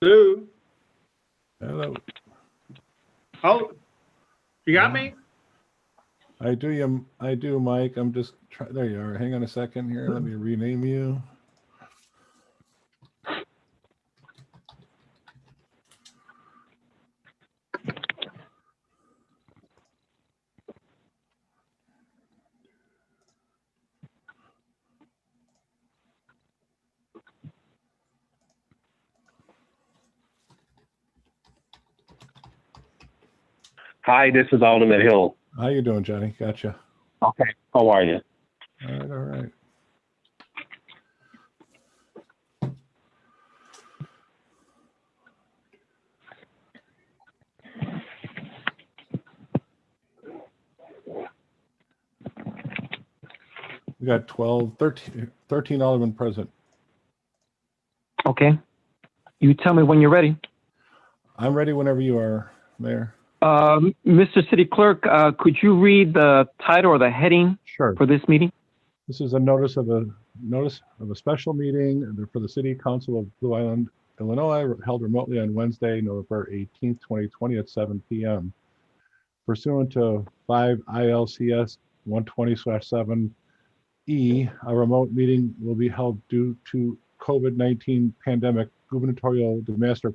Hello. Hello. Oh, you got me? I do, Mike. I'm just trying. There you are. Hang on a second here. Let me rename you. Hi, this is Alderman Hill. How you doing, Johnny? Gotcha. Okay. How are you? All right, all right. We got 13 aldermen present. Okay. You tell me when you're ready. I'm ready whenever you are, Mayor. Mr. City Clerk, could you read the title or the heading Sure. for this meeting? This is a notice of a special meeting for the City Council of Blue Island, Illinois, held remotely on Wednesday, November 18th, 2020 at 7 p.m. Pursuant to 5 ILCS 120/7E, a remote meeting will be held due to COVID-19 pandemic gubernatorial disaster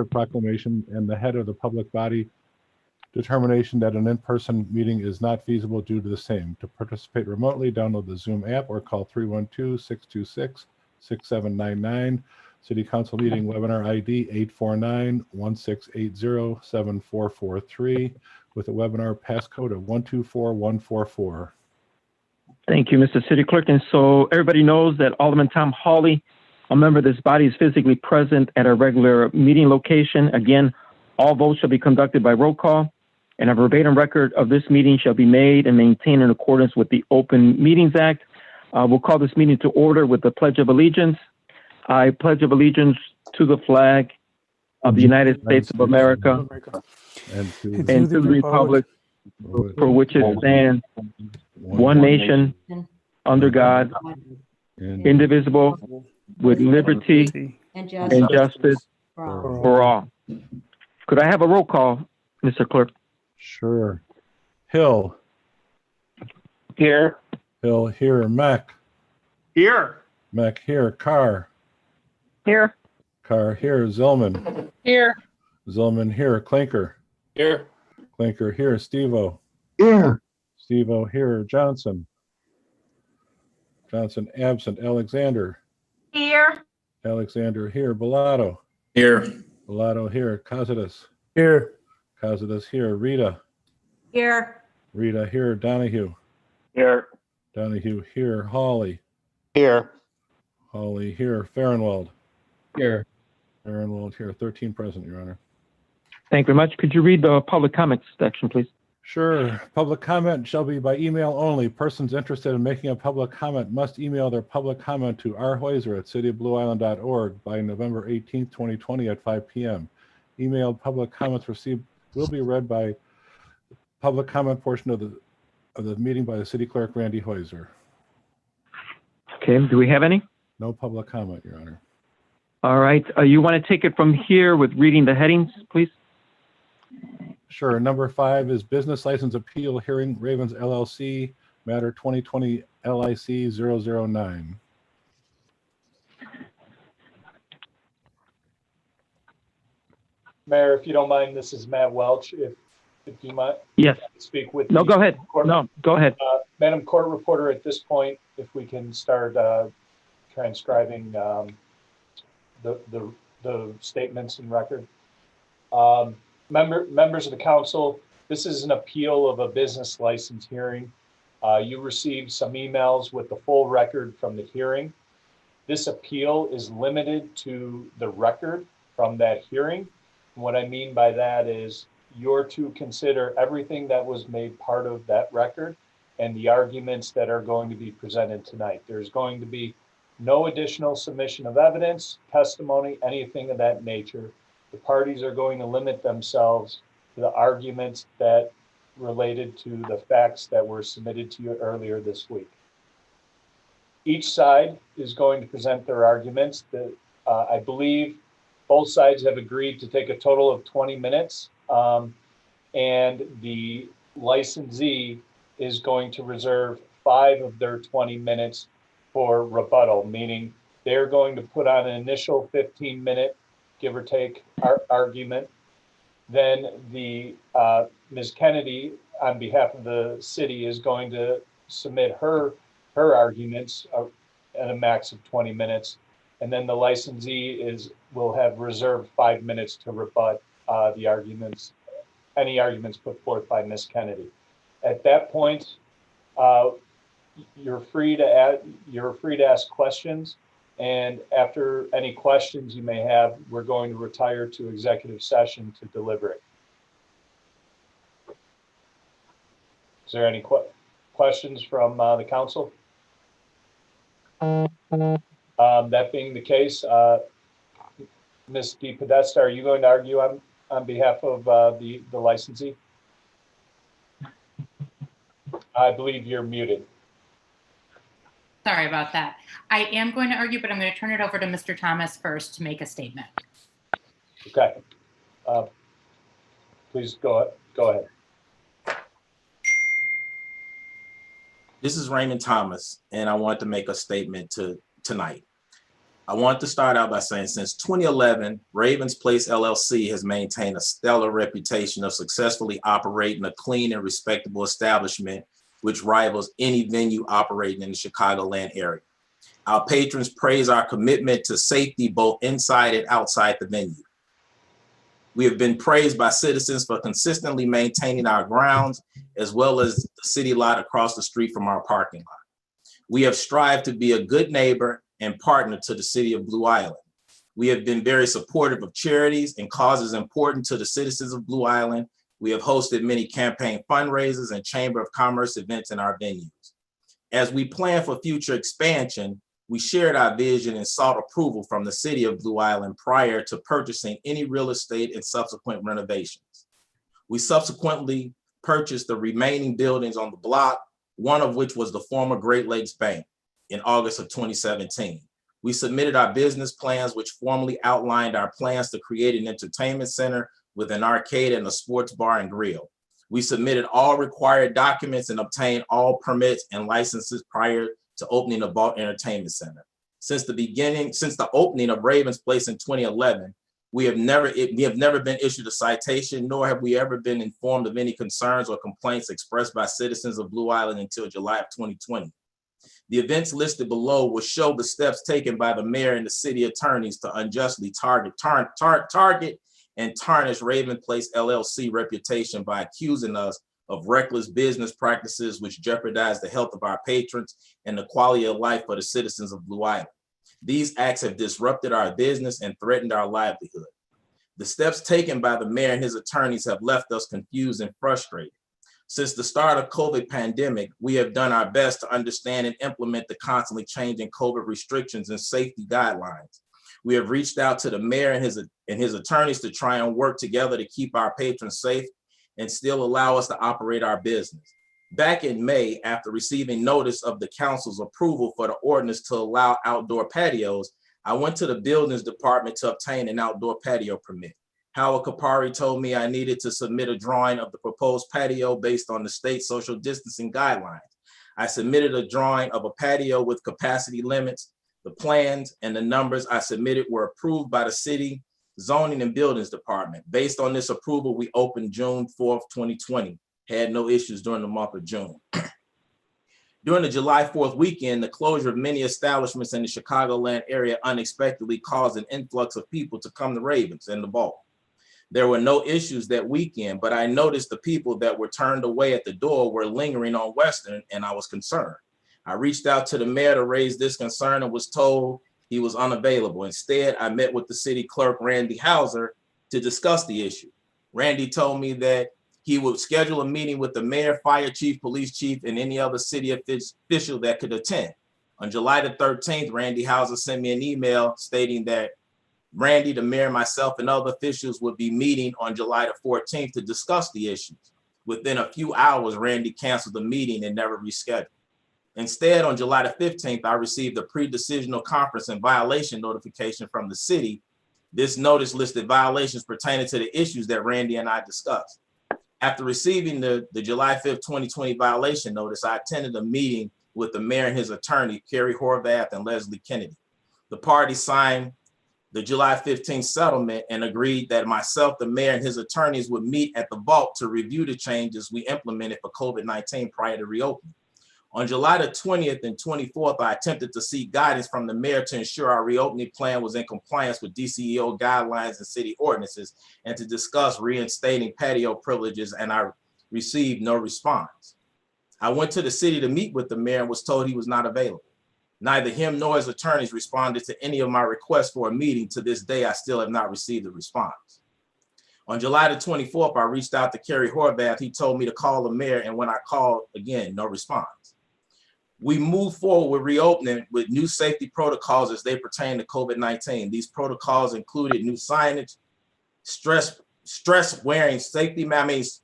proclamation and the head of the public body determination that an in-person meeting is not feasible due to the same. To participate remotely, download the Zoom app or call 312-626-6799. City Council meeting webinar ID 849-1680-7443 with a webinar passcode of 124144. Thank you, Mr. City Clerk. And so everybody knows that Alderman Tom Hawley, a member of this body, is physically present at a regular meeting location. Again, all votes shall be conducted by roll call, and a verbatim record of this meeting shall be made and maintained in accordance with the Open Meetings Act. We'll call this meeting to order with the Pledge of Allegiance. I pledge of allegiance to the flag of the United States of America and to the republic for which it stands, one nation, under God, indivisible, with liberty and justice for all. Could I have a roll call, Mr. Clerk? Sure. Hill. Here. Hill here. Mack. Here. Mack here. Carr. Here. Carr here. Zillman. Here. Zillman here. Clinker. Here. Clinker here. Steve-O. Here. Steve-O here. Johnson. Johnson absent. Alexander. Here. Alexander here. Bellato. Here. Bellato here. Cositas. Here. Cositas here. Rita. Here. Rita here. Donahue. Here. Donahue here. Hawley. Here. Hawley here. Farnwell. Here. Farnwell here. 13 present, Your Honor. Thank you very much. Could you read the public comments section, please? Sure. Public comment shall be by email only. Persons interested in making a public comment must email their public comment to rhoiser@cityblueisland.org by November 18th, 2020 at 5 p.m. Emailed public comments received will be read by public comment portion of the meeting by the City Clerk, Randy Hoiser. Okay, do we have any? No public comment, Your Honor. All right, you want to take it from here with reading the headings, please? Sure. Number 5 is Business License Appeal Hearing, Ravens LLC, Matter 2020 LIC 009. Mayor, if you don't mind, this is Matt Welch. If you might Yes. speak with No, go ahead. No, go ahead. Madam Court Reporter, at this point, if we can start transcribing the statements in record. Members of the council, this is an appeal of a business license hearing. You received some emails with the full record from the hearing. This appeal is limited to the record from that hearing. And what I mean by that is you're to consider everything that was made part of that record and the arguments that are going to be presented tonight. There's going to be no additional submission of evidence, testimony, anything of that nature. The parties are going to limit themselves to the arguments that related to the facts that were submitted to you earlier this week. Each side is going to present their arguments. I believe Both sides have agreed to take a total of 20 minutes. And the licensee is going to reserve 5 of their 20 minutes for rebuttal, meaning they're going to put on an initial 15-minute, give or take, argument. Then the Ms. Kennedy, on behalf of the city, is going to submit her arguments at a max of 20 minutes. And then the licensee will have reserved 5 minutes to rebut the arguments, any arguments put forth by Ms. Kennedy. At that point, you're free to ask questions. And after any questions you may have, we're going to retire to executive session to deliberate. Is there any questions from the council? That being the case, Ms. DePodesta, are you going to argue on behalf of the licensee? I believe you're muted. Sorry about that. I am going to argue, but I'm going to turn it over to Mr. Thomas first to make a statement. Okay. Please go ahead. This is Raymond Thomas, and I want to make a statement tonight. I want to start out by saying since 2011, Ravens Place LLC has maintained a stellar reputation of successfully operating a clean and respectable establishment which rivals any venue operating in the Chicagoland area. Our patrons praise our commitment to safety both inside and outside the venue. We have been praised by citizens for consistently maintaining our grounds as well as the city lot across the street from our parking lot. We have strived to be a good neighbor and partner to the city of Blue Island. We have been very supportive of charities and causes important to the citizens of Blue Island. We have hosted many campaign fundraisers and Chamber of Commerce events in our venues. As we plan for future expansion, we shared our vision and sought approval from the city of Blue Island prior to purchasing any real estate and subsequent renovations. We subsequently purchased the remaining buildings on the block, one of which was the former Great Lakes Bank, in August of 2017. We submitted our business plans, which formally outlined our plans to create an entertainment center with an arcade and a sports bar and grill. We submitted all required documents and obtained all permits and licenses prior to opening the Vault Entertainment Center. Since the opening of Ravens Place in 2011, we have never been issued a citation, nor have we ever been informed of any concerns or complaints expressed by citizens of Blue Island until July of 2020. The events listed below will show the steps taken by the mayor and the city attorneys to unjustly target and tarnish Raven Place LLC reputation by accusing us of reckless business practices which jeopardize the health of our patrons and the quality of life for the citizens of Blue Island. These acts have disrupted our business and threatened our livelihood. The steps taken by the mayor and his attorneys have left us confused and frustrated. Since the start of COVID pandemic, we have done our best to understand and implement the constantly changing COVID restrictions and safety guidelines. We have reached out to the mayor and his attorneys to try and work together to keep our patrons safe and still allow us to operate our business. Back in May, after receiving notice of the council's approval for the ordinance to allow outdoor patios, I went to the buildings department to obtain an outdoor patio permit. Howard Kapari told me I needed to submit a drawing of the proposed patio based on the state social distancing guidelines. I submitted a drawing of a patio with capacity limits. The plans and the numbers I submitted were approved by the city zoning and buildings department. Based on this approval, we opened June 4th, 2020. Had no issues during the month of June. During the July 4th weekend, the closure of many establishments in the Chicagoland area unexpectedly caused an influx of people to come to Ravens and the Vault. There were no issues that weekend, but I noticed the people that were turned away at the door were lingering on Western, and I was concerned. I reached out to the mayor to raise this concern and was told he was unavailable. Instead, I met with the city clerk, Randy Hauser, to discuss the issue. Randy told me that he would schedule a meeting with the mayor, fire chief, police chief, and any other city official that could attend. On July the 13th, Randy Hauser sent me an email stating that Randy, the mayor, myself, and other officials would be meeting on July the 14th to discuss the issues. Within a few hours, Randy canceled the meeting and never rescheduled. Instead, on July the 15th, I received a pre-decisional conference and violation notification from the city This notice listed violations pertaining to the issues that Randy and I discussed. After receiving the July 5th, 2020 violation notice, I attended a meeting with the mayor and his attorney, Kerry Horvath and Leslie Kennedy. The parties signed the July 15th settlement and agreed that myself, the mayor, and his attorneys would meet at the vault to review the changes we implemented for COVID-19 prior to reopening. On July the 20th and 24th, I attempted to seek guidance from the mayor to ensure our reopening plan was in compliance with DCEO guidelines and city ordinances, and to discuss reinstating patio privileges, and I received no response. I went to the city to meet with the mayor and was told he was not available. Neither him nor his attorneys responded to any of my requests for a meeting. To this day, I still have not received a response. On July the 24th, I reached out to Kerry Horvath. He told me to call the mayor, and when I called, again, no response. We moved forward with reopening with new safety protocols as they pertain to COVID-19. These protocols included new signage, stress wearing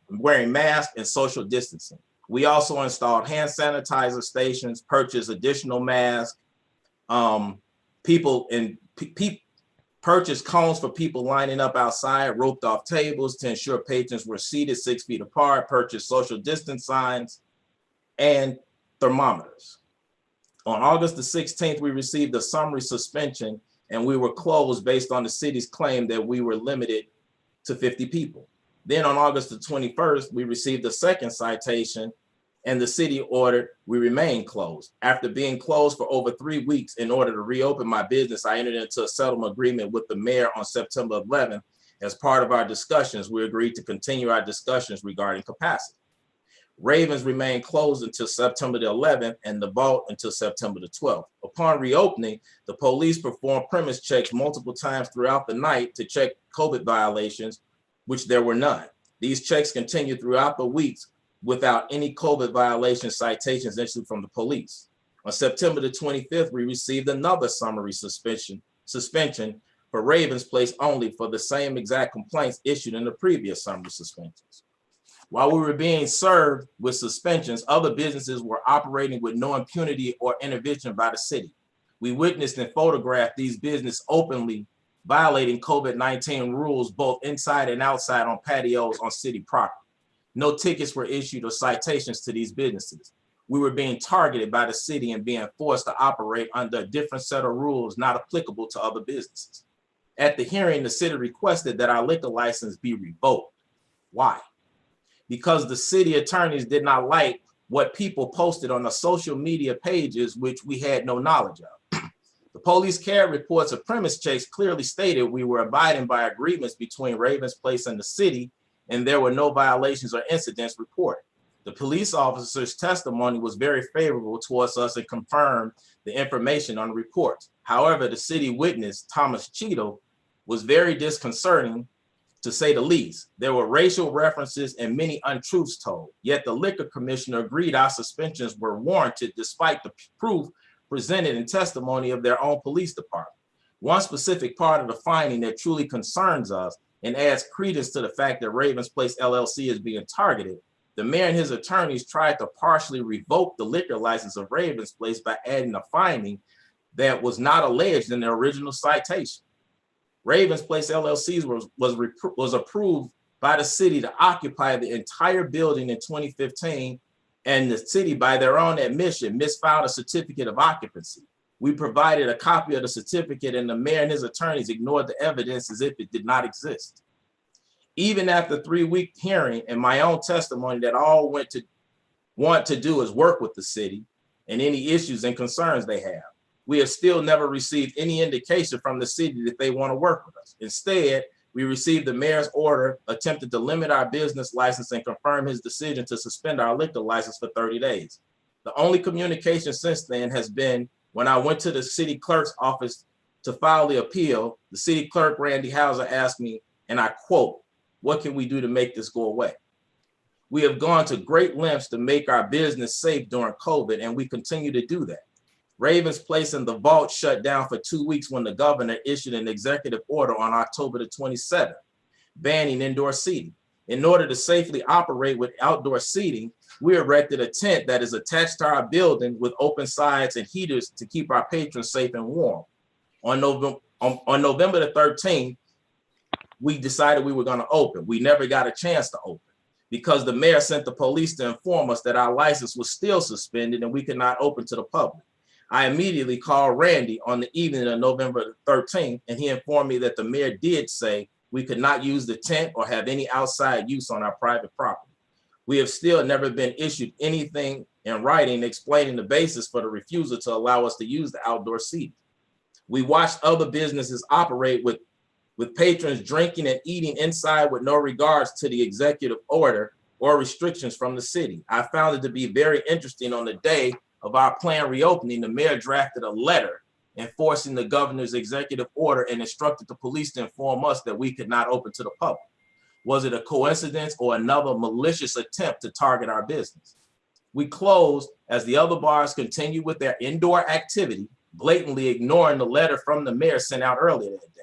wearing masks, and social distancing. We also installed hand sanitizer stations, purchased additional masks, purchased cones for people lining up outside, roped off tables to ensure patrons were seated 6 feet apart, purchased social distance signs, and thermometers. On August the 16th, we received a summary suspension, and we were closed based on the city's claim that we were limited to 50 people. Then on August the 21st, we received a second citation, and the city ordered we remain closed. After being closed for over 3 weeks in order to reopen my business, I entered into a settlement agreement with the mayor on September 11th. As part of our discussions, we agreed to continue our discussions regarding capacity. Ravens remained closed until September the 11th and the vault until September the 12th. Upon reopening, the police performed premise checks multiple times throughout the night to check COVID violations, which there were none. These checks continued throughout the weeks without any COVID violation citations issued from the police. On September the 25th, we received another summary suspension for Ravens Place only for the same exact complaints issued in the previous summary suspensions. While we were being served with suspensions, other businesses were operating with no impunity or intervention by the city. We witnessed and photographed these businesses openly violating COVID-19 rules both inside and outside on patios on city property. No tickets were issued or citations to these businesses. We were being targeted by the city and being forced to operate under a different set of rules not applicable to other businesses. At the hearing, the city requested that our liquor license be revoked. Why? Because the city attorneys did not like what people posted on the social media pages, which we had no knowledge of. The police care reports of premise checks clearly stated we were abiding by agreements between Ravens Place and the city, and there were no violations or incidents reported. The police officer's testimony was very favorable towards us and confirmed the information on the reports. However, the city witness, Thomas Cheeto, was very disconcerting, to say the least. There were racial references and many untruths told, yet the liquor commissioner agreed our suspensions were warranted despite the proof presented in testimony of their own police department. One specific part of the finding that truly concerns us and adds credence to the fact that Ravens Place LLC is being targeted, the mayor and his attorneys tried to partially revoke the liquor license of Ravens Place by adding a finding that was not alleged in the original citation. Ravens Place LLC was approved by the city to occupy the entire building in 2015, and the city, by their own admission, misfiled a certificate of occupancy. We provided a copy of the certificate, and the mayor and his attorneys ignored the evidence as if it did not exist. Even after 3-week hearing and my own testimony that all want to do is work with the city and any issues and concerns they have, we have still never received any indication from the city that they want to work with us. Instead, we received the mayor's order, attempted to limit our business license, and confirm his decision to suspend our liquor license for 30 days. The only communication since then has been when I went to the city clerk's office to file the appeal. The city clerk, Randy Hauser, asked me, and I quote, "What can we do to make this go away?" We have gone to great lengths to make our business safe during COVID, and we continue to do that. Ravens Place and the vault shut down for 2 weeks when the governor issued an executive order on October the 27th, banning indoor seating. In order to safely operate with outdoor seating, we erected a tent that is attached to our building with open sides and heaters to keep our patrons safe and warm. On On November the 13th, we decided we were going to open. We never got a chance to open because the mayor sent the police to inform us that our license was still suspended and we could not open to the public. I immediately called Randy on the evening of November 13th, and he informed me that the mayor did say we could not use the tent or have any outside use on our private property. We have still never been issued anything in writing explaining the basis for the refusal to allow us to use the outdoor seating. We watched other businesses operate with patrons drinking and eating inside with no regards to the executive order or restrictions from the city. I found it to be very interesting. On the day of our planned reopening, the mayor drafted a letter enforcing the governor's executive order and instructed the police to inform us that we could not open to the public. Was it a coincidence or another malicious attempt to target our business? We closed as the other bars continued with their indoor activity, blatantly ignoring the letter from the mayor sent out earlier that day.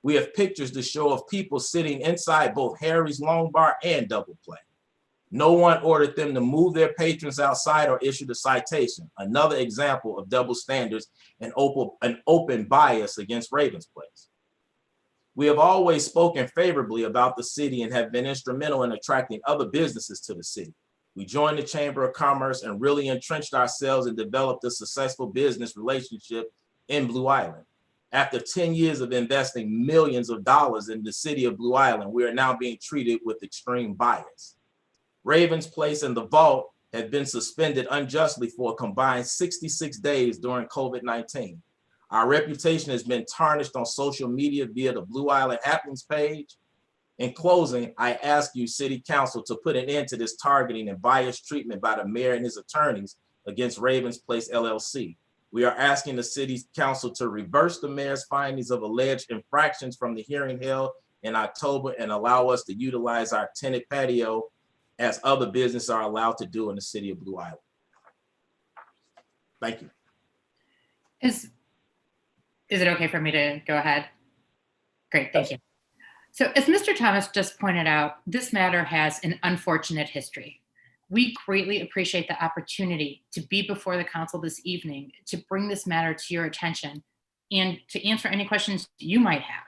We have pictures to show of people sitting inside both Harry's Long Bar and Double Play. No one ordered them to move their patrons outside or issued a citation. Another example of double standards and an open bias against Ravens Place. We have always spoken favorably about the city and have been instrumental in attracting other businesses to the city. We joined the Chamber of Commerce and really entrenched ourselves and developed a successful business relationship in Blue Island. After 10 years of investing millions of dollars in the city of Blue Island, we are now being treated with extreme bias. Ravens Place and the Vault have been suspended unjustly for a combined 66 days during COVID-19. Our reputation has been tarnished on social media via the Blue Island Happenings page. In closing, I ask you, City Council, to put an end to this targeting and biased treatment by the mayor and his attorneys against Ravens Place LLC. We are asking the City Council to reverse the mayor's findings of alleged infractions from the hearing held in October and allow us to utilize our tenant patio as other businesses are allowed to do in the city of Blue Island. Thank you. Is it okay for me to go ahead? Great, thank you. So as Mr. Thomas just pointed out, this matter has an unfortunate history. We greatly appreciate the opportunity to be before the council this evening to bring this matter to your attention and to answer any questions you might have.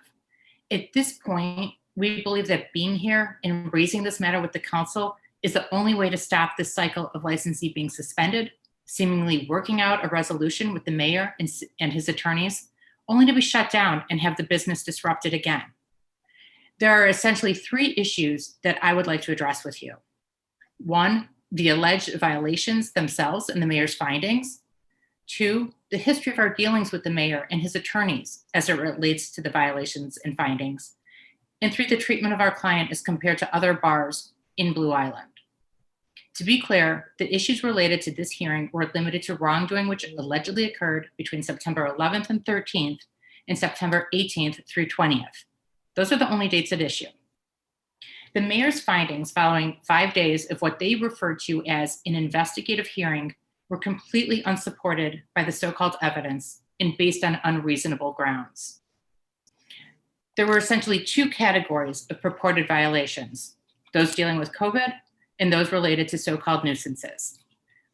At this point, we believe that being here and raising this matter with the council is the only way to stop this cycle of licensee being suspended, seemingly working out a resolution with the mayor and his attorneys, only to be shut down and have the business disrupted again. There are essentially three issues that I would like to address with you. One, the alleged violations themselves and the mayor's findings. Two, the history of our dealings with the mayor and his attorneys as it relates to the violations and findings. And three, the treatment of our client as compared to other bars in Blue Island. To be clear, the issues related to this hearing were limited to wrongdoing which allegedly occurred between September 11th and 13th and September 18th through 20th. Those are the only dates at issue. The mayor's findings following 5 days of what they referred to as an investigative hearing were completely unsupported by the so-called evidence and based on unreasonable grounds. There were essentially two categories of purported violations, those dealing with COVID and those related to so-called nuisances.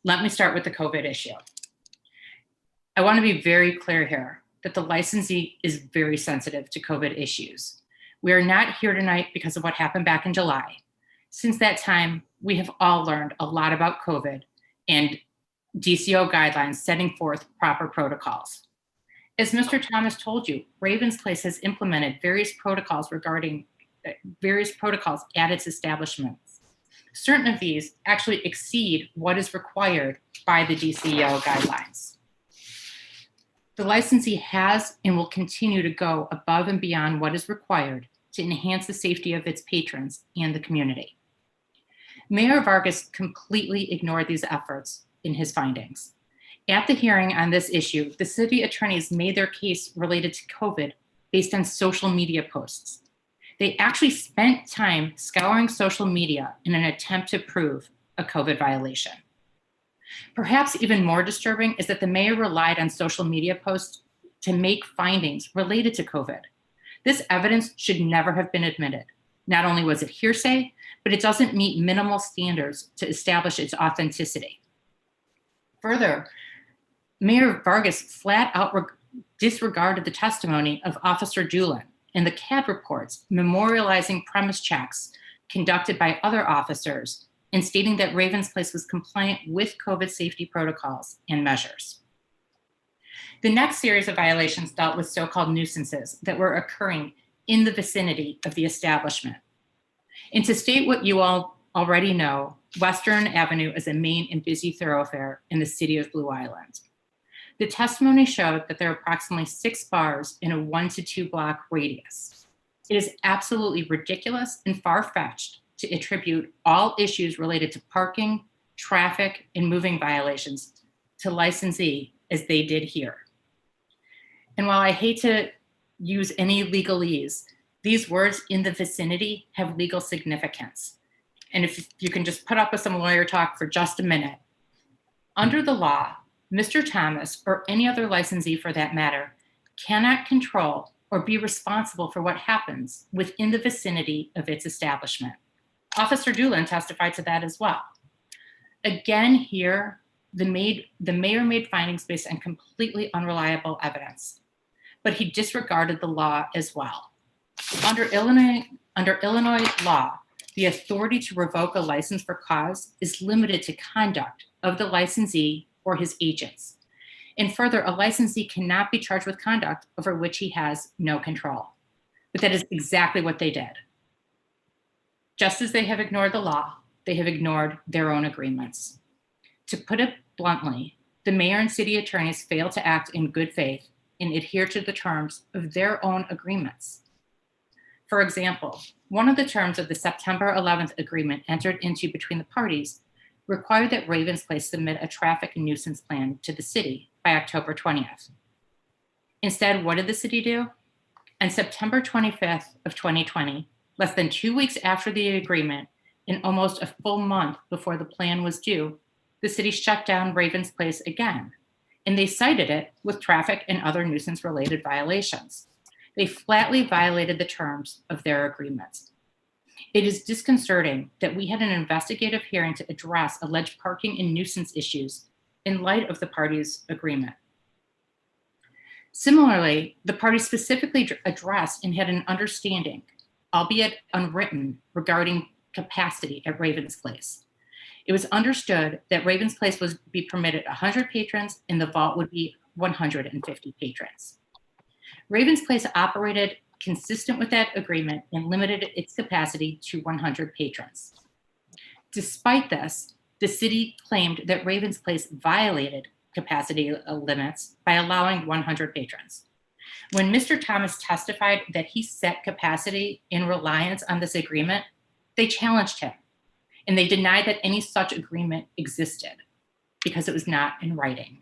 Let me start with the COVID issue. I want to be very clear here that the licensee is very sensitive to COVID issues. We are not here tonight because of what happened back in July. Since that time, we have all learned a lot about COVID and DCO guidelines setting forth proper protocols. As Mr. Thomas told you, Ravens Place has implemented various protocols at its establishments. Certain of these actually exceed what is required by the DCO guidelines. The licensee has and will continue to go above and beyond what is required to enhance the safety of its patrons and the community. Mayor Vargas completely ignored these efforts in his findings. At the hearing on this issue, the city attorneys made their case related to COVID based on social media posts. They actually spent time scouring social media in an attempt to prove a COVID violation. Perhaps even more disturbing is that the mayor relied on social media posts to make findings related to COVID. This evidence should never have been admitted. Not only was it hearsay, but it doesn't meet minimal standards to establish its authenticity. Further, Mayor Vargas flat out disregarded the testimony of Officer Doolin and the CAD reports memorializing premise checks conducted by other officers and stating that Ravens Place was compliant with COVID safety protocols and measures. The next series of violations dealt with so-called nuisances that were occurring in the vicinity of the establishment. And to state what you all already know, Western Avenue is a main and busy thoroughfare in the city of Blue Island. The testimony showed that there are approximately 6 bars in a 1 to 2 block radius. It is absolutely ridiculous and far-fetched to attribute all issues related to parking, traffic, and moving violations to licensee as they did here. And while I hate to use any legalese, these words "in the vicinity" have legal significance. And if you can just put up with some lawyer talk for just a minute, under the law, Mr. Thomas, or any other licensee for that matter, cannot control or be responsible for what happens within the vicinity of its establishment. Officer Doolin testified to that as well. Again, here, the mayor made findings based on completely unreliable evidence, but he disregarded the law as well. Under Illinois law, the authority to revoke a license for cause is limited to conduct of the licensee or his agents. And further, a licensee cannot be charged with conduct over which he has no control. But that is exactly what they did. Just as they have ignored the law, they have ignored their own agreements. To put it bluntly, the mayor and city attorneys failed to act in good faith and adhere to the terms of their own agreements. For example, one of the terms of the September 11th agreement entered into between the parties required that Ravens Place submit a traffic and nuisance plan to the city by October 20th. Instead, what did the city do? On September 25th of 2020, less than 2 weeks after the agreement and almost a full month before the plan was due, the city shut down Ravens Place again, and they cited it with traffic and other nuisance-related violations. They flatly violated the terms of their agreements. It is disconcerting that we had an investigative hearing to address alleged parking and nuisance issues in light of the parties' agreement. Similarly, the parties specifically addressed and had an understanding, albeit unwritten, regarding capacity at Ravens Place. It was understood that Ravens Place would be permitted 100 patrons and the vault would be 150 patrons. Ravens Place operated consistent with that agreement and limited its capacity to 100 patrons. Despite this, the city claimed that Ravens Place violated capacity limits by allowing 100 patrons. When Mr. Thomas testified that he set capacity in reliance on this agreement, they challenged him, and they denied that any such agreement existed because it was not in writing.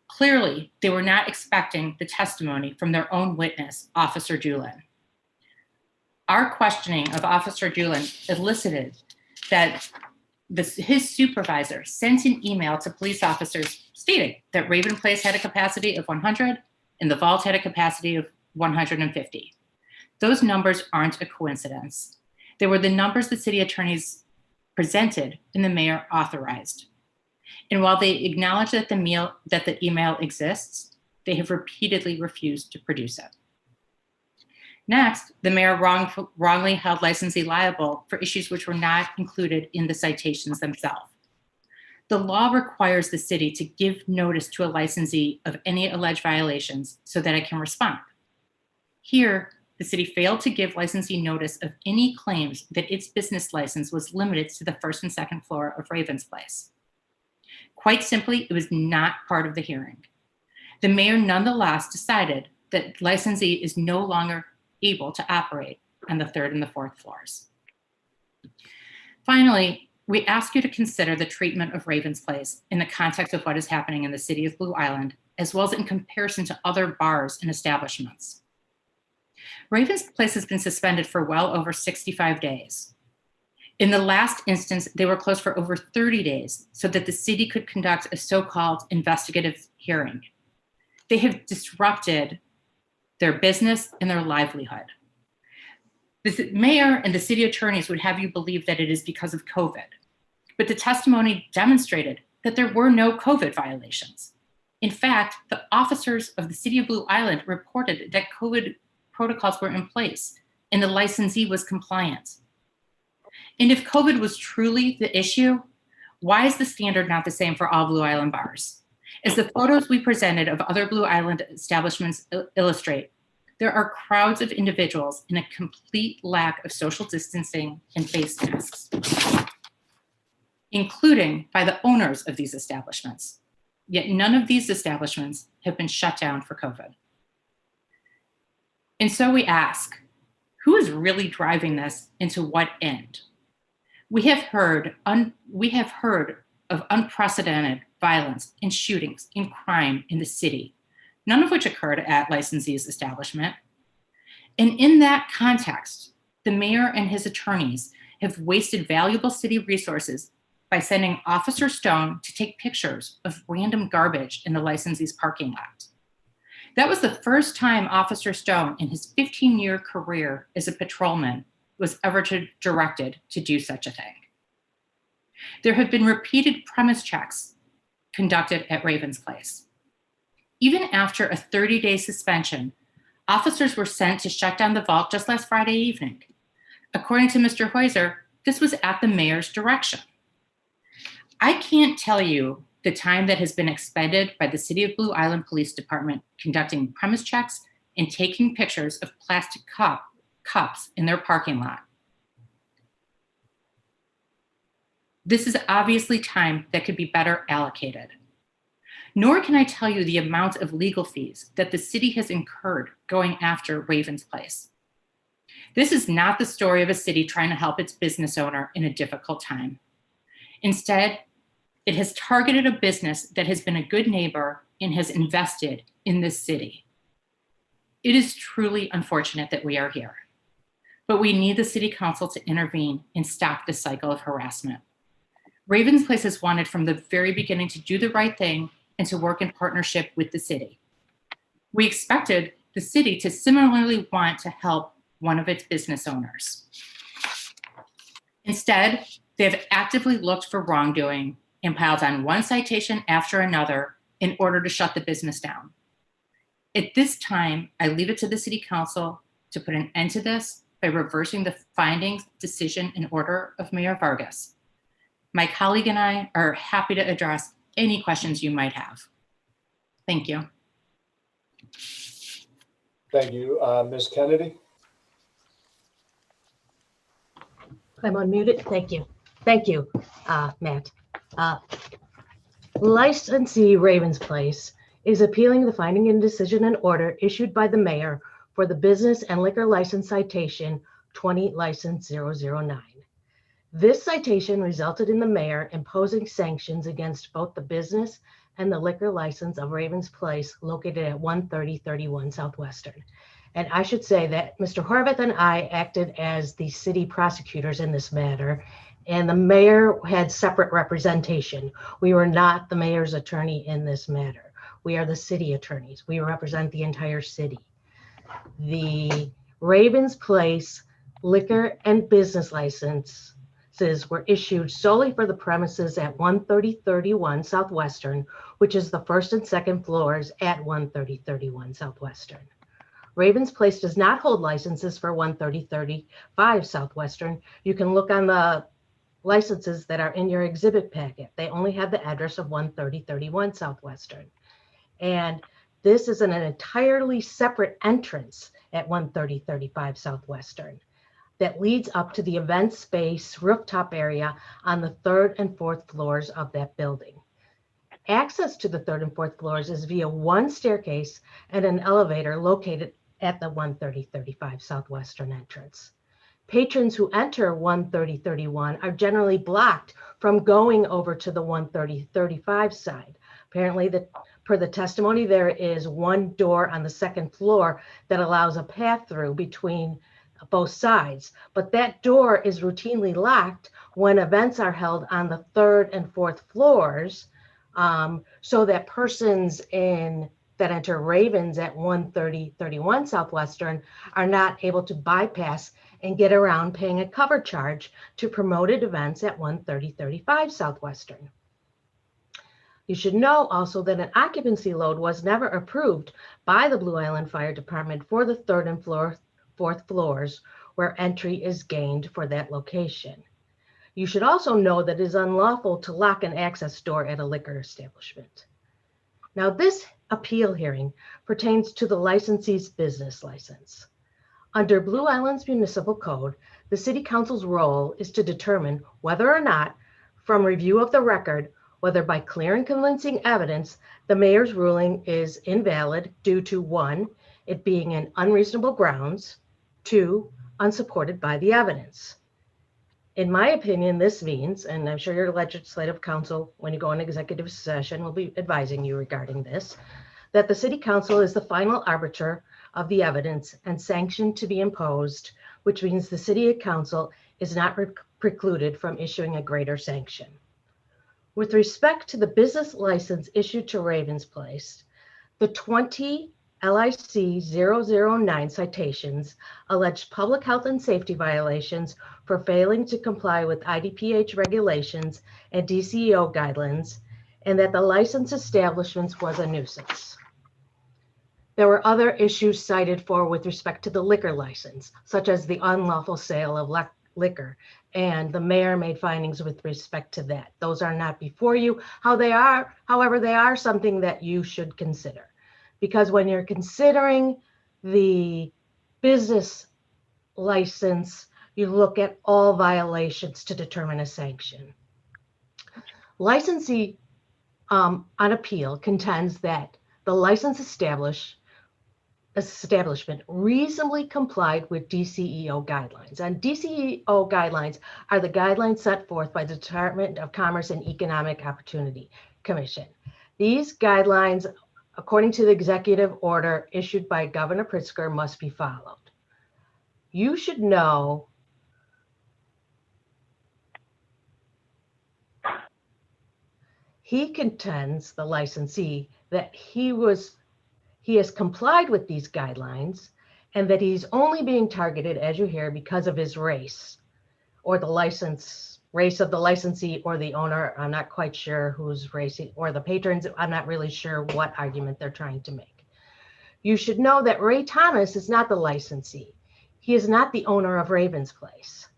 Clearly, they were not expecting the testimony from their own witness, Officer Doolin. Our questioning of Officer Doolin elicited that his supervisor sent an email to police officers stating that Raven Place had a capacity of 100 and the vault had a capacity of 150. Those numbers aren't a coincidence. They were the numbers the city attorneys presented and the mayor authorized. And while they acknowledge that the email exists, they have repeatedly refused to produce it. Next, the mayor wrongly held licensee liable for issues which were not included in the citations themselves. The law requires the city to give notice to a licensee of any alleged violations so that it can respond. Here, the city failed to give licensee notice of any claims that its business license was limited to the first and second floor of Ravens Place. Quite simply, it was not part of the hearing. The mayor nonetheless decided that licensee is no longer able to operate on the third and the fourth floors. Finally, we ask you to consider the treatment of Ravens Place in the context of what is happening in the city of Blue Island, as well as in comparison to other bars and establishments. Ravens Place has been suspended for well over 65 days. In the last instance, they were closed for over 30 days so that the city could conduct a so-called investigative hearing. They have disrupted their business and their livelihood. The mayor and the city attorneys would have you believe that it is because of COVID, but the testimony demonstrated that there were no COVID violations. In fact, the officers of the City of Blue Island reported that COVID protocols were in place and the licensee was compliant. And if COVID was truly the issue, why is the standard not the same for all Blue Island bars? As the photos we presented of other Blue Island establishments illustrate, there are crowds of individuals in a complete lack of social distancing and face masks, including by the owners of these establishments. Yet none of these establishments have been shut down for COVID. And so we ask, who is really driving this and to what end? We have heard of unprecedented violence and shootings and crime in the city, none of which occurred at licensee's establishment. And in that context, the mayor and his attorneys have wasted valuable city resources by sending Officer Stone to take pictures of random garbage in the licensee's parking lot. That was the first time Officer Stone in his 15-year career as a patrolman was ever directed to do such a thing. There have been repeated premise checks conducted at Ravens Place. Even after a 30-day suspension, officers were sent to shut down the vault just last Friday evening. According to Mr. Heuser, this was at the mayor's direction. I can't tell you the time that has been expended by the City of Blue Island Police Department conducting premise checks and taking pictures of plastic cups in their parking lot. This is obviously time that could be better allocated. Nor can I tell you the amount of legal fees that the city has incurred going after Ravens Place. This is not the story of a city trying to help its business owner in a difficult time. Instead, it has targeted a business that has been a good neighbor and has invested in this city. It is truly unfortunate that we are here, but we need the city council to intervene and stop this cycle of harassment. Ravens Place has wanted from the very beginning to do the right thing and to work in partnership with the city. We expected the city to similarly want to help one of its business owners. Instead, they have actively looked for wrongdoing and piled on one citation after another in order to shut the business down. At this time, I leave it to the city council to put an end to this by reversing the findings, decision, and order of Mayor Vargas. My colleague and I are happy to address any questions you might have. Thank you. Thank you. Ms. Kennedy? I'm unmuted. Thank you. Thank you, Matt. Licensee Ravens Place is appealing the finding and decision and order issued by the mayor for the business and liquor license citation 20 license 009. This citation resulted in the mayor imposing sanctions against both the business and the liquor license of Ravens Place located at 13031 Southwestern. And I should say that Mr. Horvath and I acted as the city prosecutors in this matter, and the mayor had separate representation. We were not the mayor's attorney in this matter. We are the city attorneys. We represent the entire city. The Ravens Place liquor and business licenses were issued solely for the premises at 13031 Southwestern, which is the first and second floors at 13031 Southwestern. Ravens Place does not hold licenses for 13035 Southwestern. You can look on the licenses that are in your exhibit packet. They only have the address of 13031 Southwestern. And this is an entirely separate entrance at 13035 Southwestern that leads up to the event space rooftop area on the third and fourth floors of that building. Access to the third and fourth floors is via one staircase and an elevator located at the 13035 Southwestern entrance. Patrons who enter 13031 are generally blocked from going over to the 13035 side. Apparently, per the testimony, there is one door on the second floor that allows a path through between both sides, but that door is routinely locked when events are held on the third and fourth floors, so that persons that enter Ravens at 13031 Southwestern are not able to bypass and get around paying a cover charge to promoted events at 13035 Southwestern. You should know also that an occupancy load was never approved by the Blue Island Fire Department for the third and fourth floors where entry is gained for that location. You should also know that it is unlawful to lock an access door at a liquor establishment. Now, this appeal hearing pertains to the licensee's business license. Under Blue Island's municipal code, the City Council's role is to determine whether or not, from review of the record, whether by clear and convincing evidence, the mayor's ruling is invalid due to 1, it being an unreasonable grounds, 2, unsupported by the evidence. In my opinion, this means, and I'm sure your legislative counsel, when you go in executive session, will be advising you regarding this, that the City Council is the final arbiter of the evidence and sanction to be imposed, which means the City Council is not precluded from issuing a greater sanction. With respect to the business license issued to Ravens Place, the 20 LIC 009 citations alleged public health and safety violations for failing to comply with IDPH regulations and DCEO guidelines, and that the licensed establishments was a nuisance. There were other issues cited for with respect to the liquor license, such as the unlawful sale of liquor, and the mayor made findings with respect to that. Those are not before you. However, they are something that you should consider. Because when you're considering the business license, you look at all violations to determine a sanction. Licensee on appeal contends that the license establishment reasonably complied with DCEO guidelines. And DCEO guidelines are the guidelines set forth by the Department of Commerce and Economic Opportunity Commission. These guidelines, according to the executive order issued by Governor Pritzker, must be followed. You should know he contends, the licensee, that he has complied with these guidelines and that he's only being targeted, as you hear, because of his race or the race of the licensee or the owner. I'm not quite sure who's race, or the patrons. I'm not really sure what argument they're trying to make. You should know that Ray Thomas is not the licensee. He is not the owner of Ravens Place.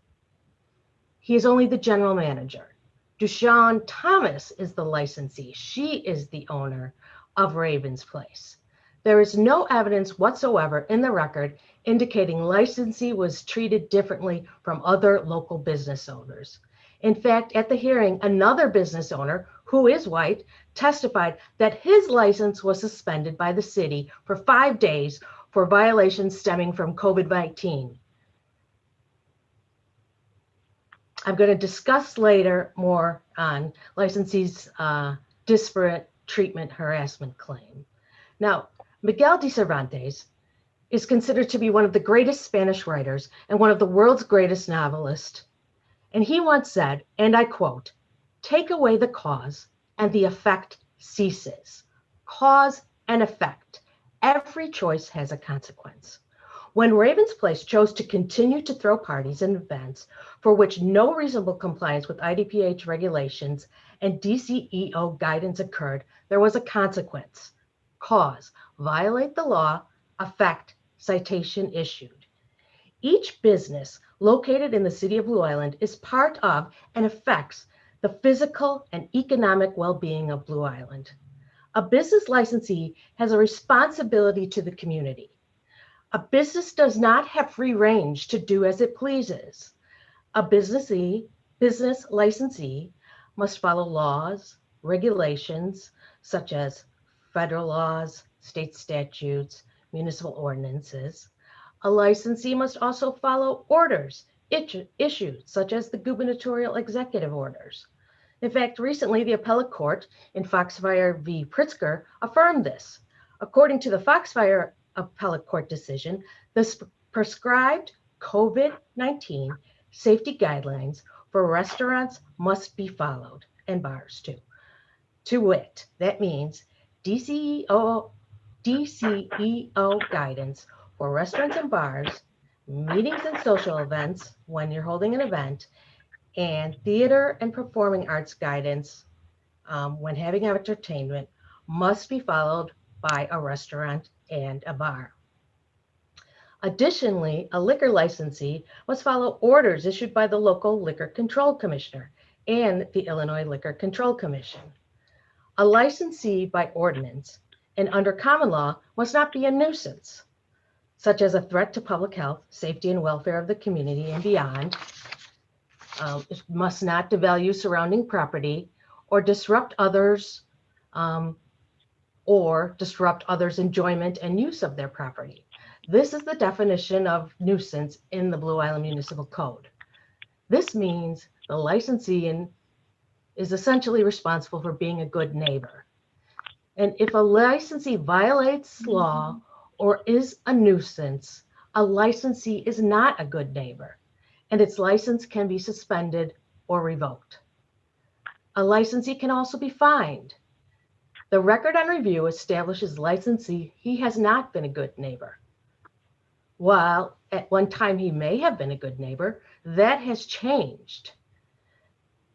He is only the general manager. Deshawn Thomas is the licensee. She is the owner of Ravens Place. There is no evidence whatsoever in the record indicating licensee was treated differently from other local business owners. In fact, at the hearing, another business owner, who is white, testified that his license was suspended by the city for 5 days for violations stemming from COVID-19. I'm going to discuss later more on licensee's disparate treatment harassment claim. Now, Miguel de Cervantes is considered to be one of the greatest Spanish writers and one of the world's greatest novelists. And he once said, and I quote, "Take away the cause and the effect ceases. Cause and effect. Every choice has a consequence." When Ravens Place chose to continue to throw parties and events for which no reasonable compliance with IDPH regulations and DCEO guidance occurred, there was a consequence. Cause, violate the law, effect, citation issued. Each business located in the city of Blue Island is part of and affects the physical and economic well-being of Blue Island. A business licensee has a responsibility to the community. A business does not have free range to do as it pleases. A business licensee must follow laws, regulations, such as federal laws, state statutes, municipal ordinances. A licensee must also follow orders issued, such as the gubernatorial executive orders. In fact, recently the appellate court in Foxfire v. Pritzker affirmed this. According to the Foxfire appellate court decision, the prescribed COVID-19 safety guidelines for restaurants must be followed, and bars too. To wit, that means DCEO guidance for restaurants and bars, meetings and social events when you're holding an event, and theater and performing arts guidance when having entertainment must be followed by a restaurant and a bar. Additionally, a liquor licensee must follow orders issued by the local liquor control commissioner and the Illinois Liquor Control Commission. A licensee by ordinance and under common law must not be a nuisance, such as a threat to public health, safety, and welfare of the community and beyond. It must not devalue surrounding property or disrupt others' enjoyment and use of their property. This is the definition of nuisance in the Blue Island Municipal Code. This means the licensee is essentially responsible for being a good neighbor. And if a licensee violates law or is a nuisance, a licensee is not a good neighbor, and its license can be suspended or revoked. A licensee can also be fined. The record on review establishes licensee he has not been a good neighbor. While at one time he may have been a good neighbor, that has changed.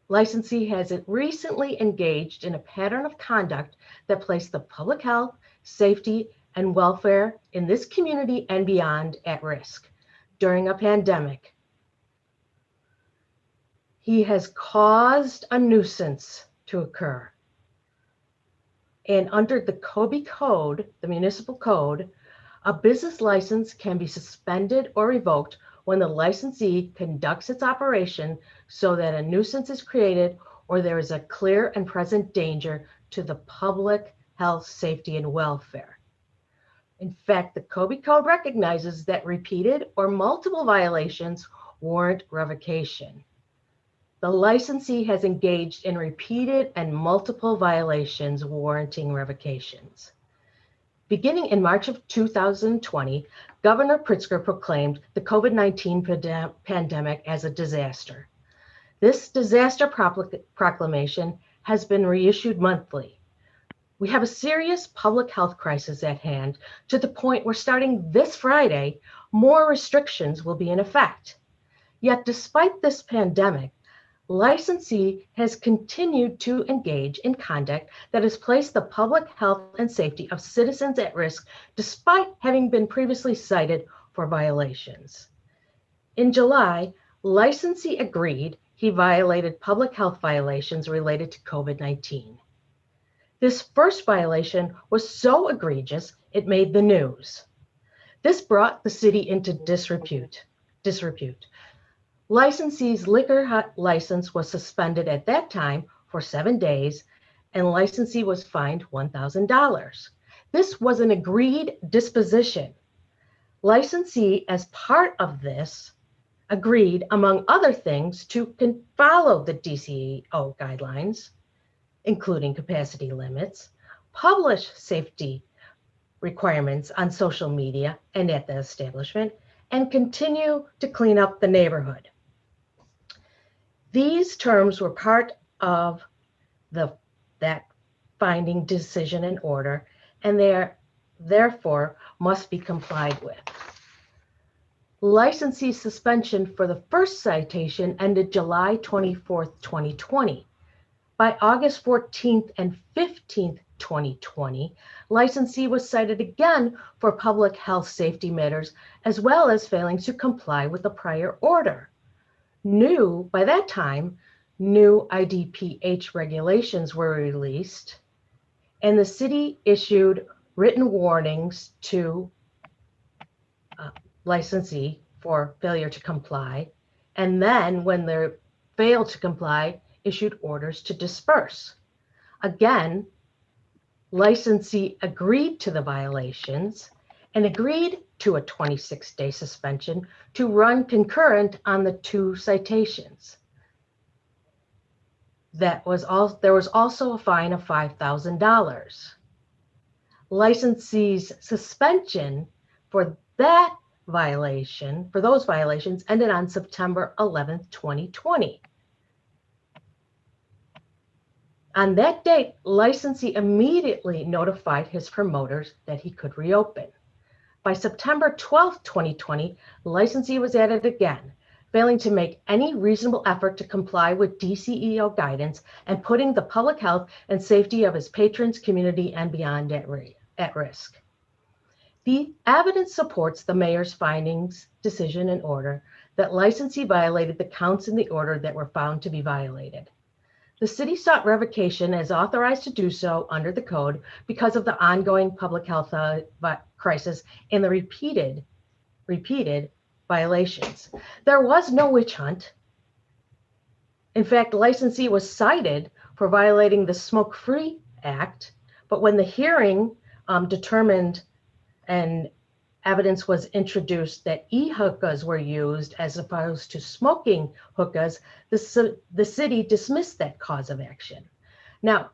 Licensee has recently engaged in a pattern of conduct that placed the public health, safety, and welfare in this community and beyond at risk during a pandemic. He has caused a nuisance to occur. And under the Kobe Code, the municipal code, a business license can be suspended or revoked when the licensee conducts its operation so that a nuisance is created or there is a clear and present danger to the public health, safety, and welfare. In fact, the Kobe Code recognizes that repeated or multiple violations warrant revocation. The licensee has engaged in repeated and multiple violations warranting revocations. Beginning in March of 2020, Governor Pritzker proclaimed the COVID-19 pandemic as a disaster. This disaster proclamation has been reissued monthly. We have a serious public health crisis at hand to the point where starting this Friday, more restrictions will be in effect. Yet despite this pandemic, licensee has continued to engage in conduct that has placed the public health and safety of citizens at risk, despite having been previously cited for violations. In July, licensee agreed he violated public health violations related to COVID-19. This first violation was so egregious, it made the news. This brought the city into disrepute. Licensee's liquor license was suspended at that time for 7 days, and licensee was fined $1,000. This was an agreed disposition. Licensee, as part of this, agreed, among other things, to follow the DCO guidelines, including capacity limits, publish safety requirements on social media and at the establishment, and continue to clean up the neighborhood. These terms were part of that finding, decision, and order, and they therefore must be complied with. Licensee suspension for the first citation ended July 24th, 2020. By August 14th and 15th, 2020, licensee was cited again for public health safety matters, as well as failing to comply with the prior order. By that time, new IDPH regulations were released, and the city issued written warnings to licensee for failure to comply. And then when they failed to comply, issued orders to disperse. Again, licensee agreed to the violations and agreed to a 26-day suspension to run concurrent on the 2 citations. There was also a fine of $5,000. Licensee's suspension for those violations ended on September 11th, 2020. On that date, licensee immediately notified his promoters that he could reopen. By September 12th, 2020, licensee was at it again, failing to make any reasonable effort to comply with DCEO guidance, and putting the public health and safety of his patrons, community, and beyond at risk. The evidence supports the mayor's findings, decision, and order that licensee violated the counts in the order that were found to be violated. The city sought revocation as authorized to do so under the code because of the ongoing public health crisis and the repeated violations. There was no witch hunt. In fact, the licensee was cited for violating the Smoke-Free Act, but when the hearing determined and evidence was introduced that e-hookahs were used as opposed to smoking hookahs, the city dismissed that cause of action. Now,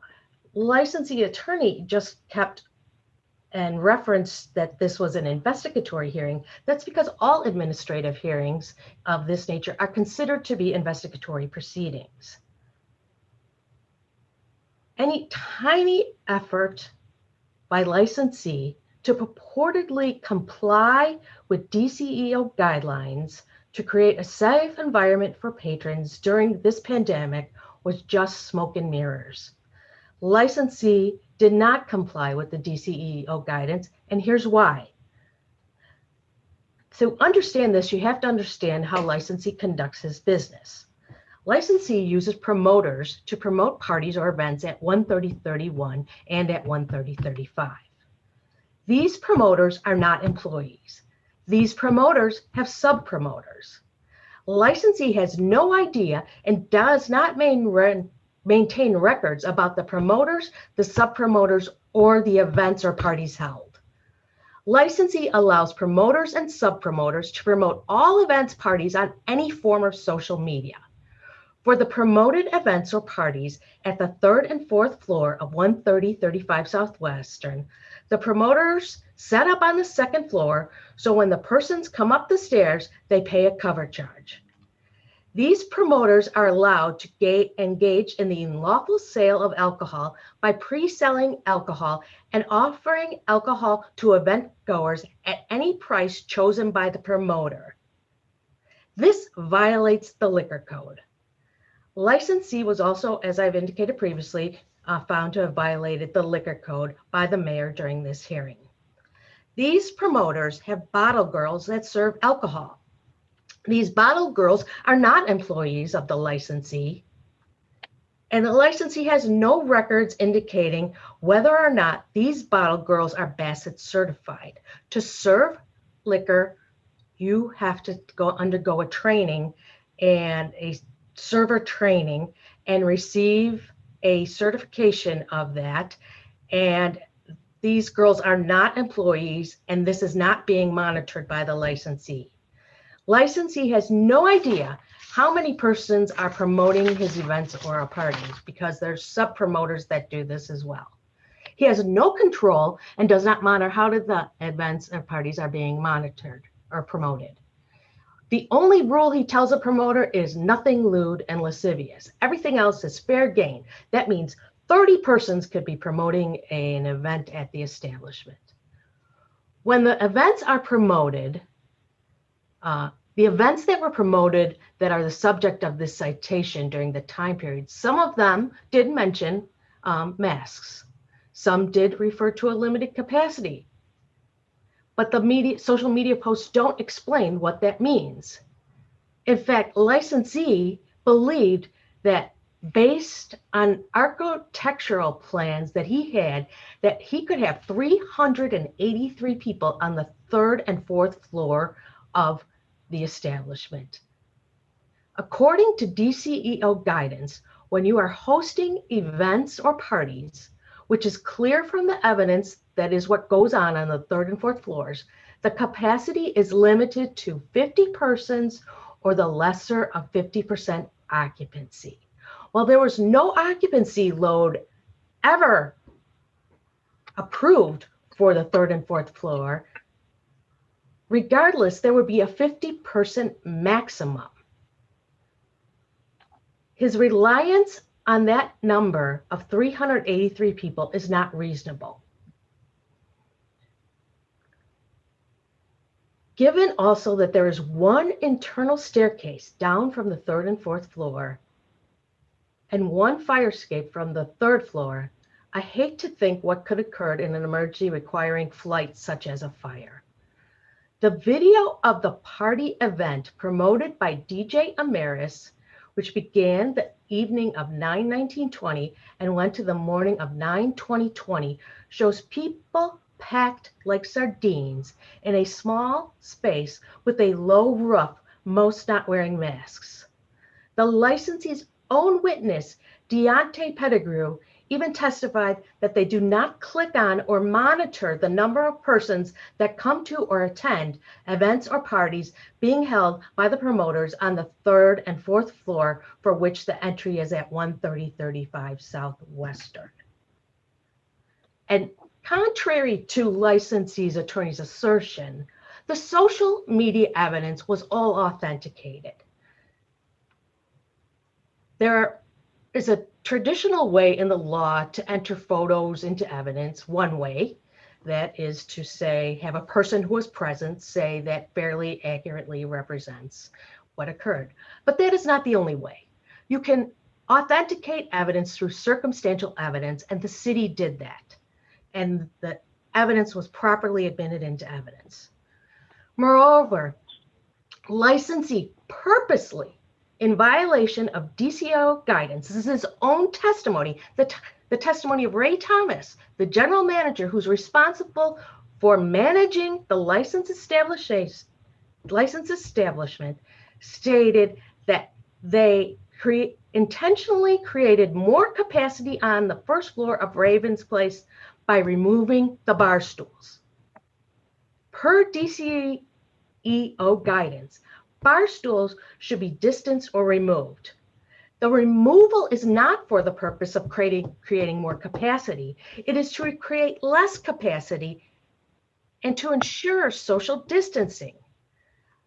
licensee attorney just kept and referenced that this was an investigatory hearing. That's because all administrative hearings of this nature are considered to be investigatory proceedings. Any tiny effort by licensee to purportedly comply with DCEO guidelines to create a safe environment for patrons during this pandemic was just smoke and mirrors. Licensee did not comply with the DCEO guidance, and here's why. To understand this, you have to understand how licensee conducts his business. Licensee uses promoters to promote parties or events at 130-31 and at 130-35. These promoters are not employees. These promoters have sub-promoters. Licensee has no idea and does not maintain records about the promoters, the sub-promoters, or the events or parties held. Licensee allows promoters and sub-promoters to promote all events, parties on any form of social media. For the promoted events or parties at the 3rd and 4th floor of 130-35 Southwestern, the promoters set up on the 2nd floor, so when the persons come up the stairs, they pay a cover charge. These promoters are allowed to engage in the unlawful sale of alcohol by pre-selling alcohol and offering alcohol to event goers at any price chosen by the promoter. This violates the liquor code. Licensee was also, as I've indicated previously, found to have violated the liquor code by the mayor during this hearing. These promoters have bottle girls that serve alcohol. These bottle girls are not employees of the licensee, and the licensee has no records indicating whether or not these bottle girls are Bassett certified. To serve liquor, you have to undergo a training and a server training and receive a certification of that. And these girls are not employees, and this is not being monitored by the licensee. Licensee has no idea how many persons are promoting his events or parties because there's sub-promoters that do this as well. He has no control and does not monitor how the events or parties are being monitored or promoted. The only rule he tells a promoter is nothing lewd and lascivious. Everything else is fair game. That means 30 persons could be promoting an event at the establishment. When the events are promoted, the events that were promoted that are the subject of this citation during the time period, some of them did mention masks. Some did refer to a limited capacity. But the social media posts don't explain what that means. In fact, licensee believed that based on architectural plans that he had, that he could have 383 people on the 3rd and 4th floor of the establishment. According to DCEO guidance, when you are hosting events or parties, which is clear from the evidence that is what goes on the 3rd and 4th floors, the capacity is limited to 50 persons or the lesser of 50% occupancy. Well, there was no occupancy load ever approved for the 3rd and 4th floor. Regardless, there would be a 50% maximum. His reliance on that number of 383 people is not reasonable. Given also that there is one internal staircase down from the 3rd and 4th floor and one fire escape from the 3rd floor, I hate to think what could occur in an emergency requiring flight such as a fire. The video of the party event promoted by DJ Amaris, which began the evening of 9/19/20 and went to the morning of 9/20/20, shows people packed like sardines in a small space with a low roof, most not wearing masks. The licensee's own witness, Deontay Pettigrew, even testified that they do not click on or monitor the number of persons that come to or attend events or parties being held by the promoters on the 3rd and 4th floor, for which the entry is at 13035 Southwestern. And contrary to licensee's attorney's assertion, the social media evidence was all authenticated. There is a traditional way in the law to enter photos into evidence. One way, that is to say, have a person who was present say that fairly accurately represents what occurred. But that is not the only way. You can authenticate evidence through circumstantial evidence, and the city did that. And the evidence was properly admitted into evidence. Moreover, licensee purposely, in violation of DCO guidance, this is his own testimony, the testimony of Ray Thomas, the general manager who's responsible for managing the license establishment, stated that they intentionally created more capacity on the 1st floor of Ravens Place by removing the bar stools. Per DCEO guidance, bar stools should be distanced or removed. The removal is not for the purpose of creating more capacity. It is to create less capacity and to ensure social distancing.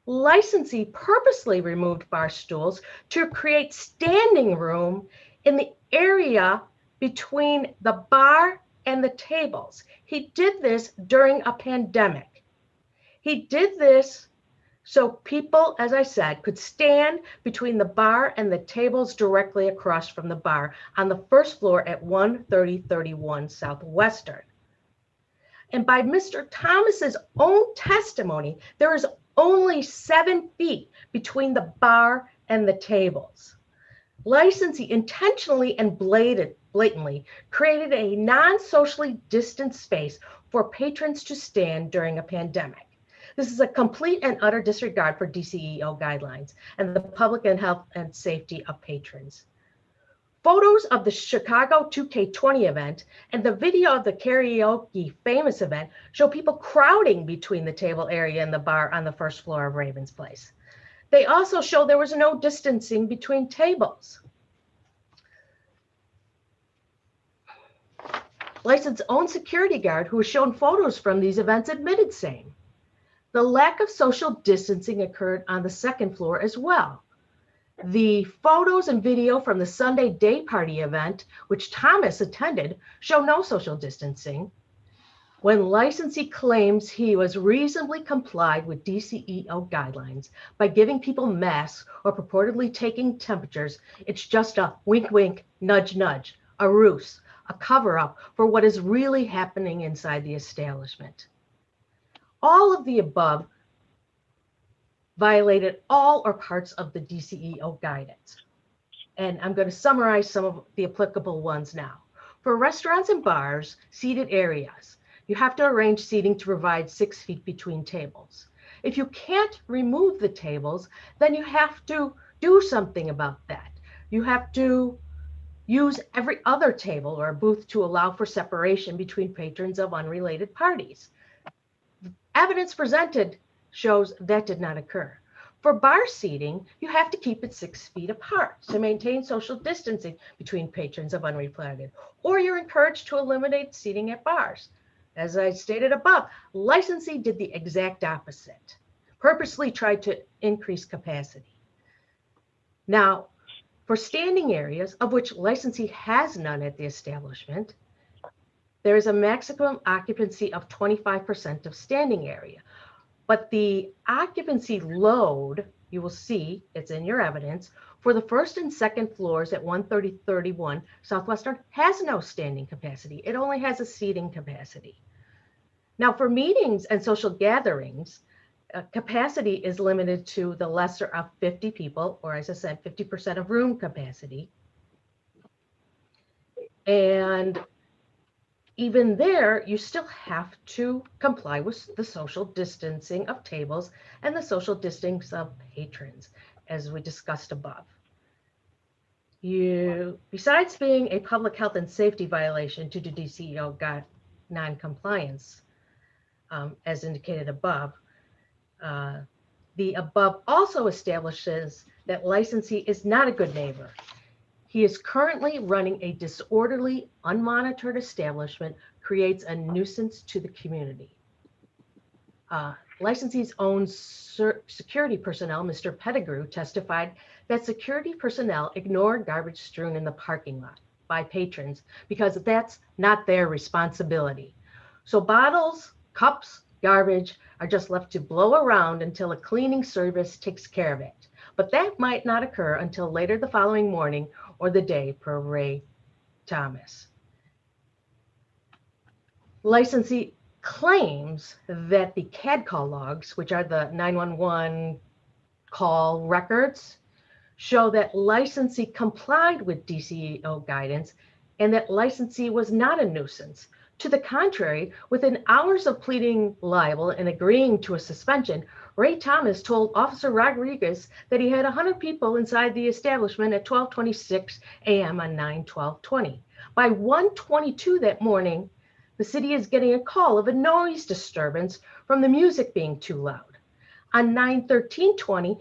Licensee purposely removed bar stools to create standing room in the area between the bar and the tables. He did this during a pandemic. He did this so people, as I said, could stand between the bar and the tables directly across from the bar on the 1st floor at 13031 Southwestern. And by Mr. Thomas's own testimony, there is only 7 feet between the bar and the tables. Licensee intentionally and blatantly created a non-socially distant space for patrons to stand during a pandemic. This is a complete and utter disregard for DCEO guidelines and the public and health and safety of patrons. Photos of the Chicago 2K20 event and the video of the karaoke famous event show people crowding between the table area and the bar on the 1st floor of Ravens Place. They also show there was no distancing between tables. License's own security guard, who was shown photos from these events, admitted same. The lack of social distancing occurred on the 2nd floor as well. The photos and video from the Sunday day party event, which Thomas attended, show no social distancing. When licensee claims he was reasonably complied with DCEO guidelines by giving people masks or purportedly taking temperatures, it's just a wink, wink, nudge, nudge, a ruse, a cover-up for what is really happening inside the establishment. All of the above violated all or parts of the DCEO guidance. And I'm going to summarize some of the applicable ones now. For restaurants and bars, seated areas, you have to arrange seating to provide 6 feet between tables. If you can't remove the tables, then you have to do something about that. You have to use every other table or booth to allow for separation between patrons of unrelated parties. Evidence presented shows that did not occur. For bar seating, you have to keep it 6 feet apart to maintain social distancing between patrons of unrelated, or you're encouraged to eliminate seating at bars. As I stated above, licensee did the exact opposite, purposely tried to increase capacity. Now, for standing areas, of which licensee has none at the establishment, there is a maximum occupancy of 25% of standing area. But the occupancy load, you will see, it's in your evidence, for the first and second floors at 130-31 Southwestern has no standing capacity. It only has a seating capacity. Now for meetings and social gatherings, capacity is limited to the lesser of 50 people, or as I said, 50% of room capacity. And even there, you still have to comply with the social distancing of tables and the social distancing of patrons, as we discussed above. Besides being a public health and safety violation due to DCEO non-compliance, as indicated above, the above also establishes that licensee is not a good neighbor. He is currently running a disorderly, unmonitored establishment, creates a nuisance to the community. Licensee's own security personnel, Mr. Pettigrew, testified that security personnel ignore garbage strewn in the parking lot by patrons because that's not their responsibility. So bottles, cups, garbage are just left to blow around until a cleaning service takes care of it. But that might not occur until later the following morning or the day, per Ray Thomas. Licensee claims that the CAD call logs, which are the 911 call records, show that licensee complied with DCEO guidance and that licensee was not a nuisance. To the contrary, within hours of pleading liable and agreeing to a suspension, Ray Thomas told Officer Rodriguez that he had 100 people inside the establishment at 12:26 a.m. on 9/12/20. By 1:22 that morning, the city is getting a call of a noise disturbance from the music being too loud. On 9/13/20,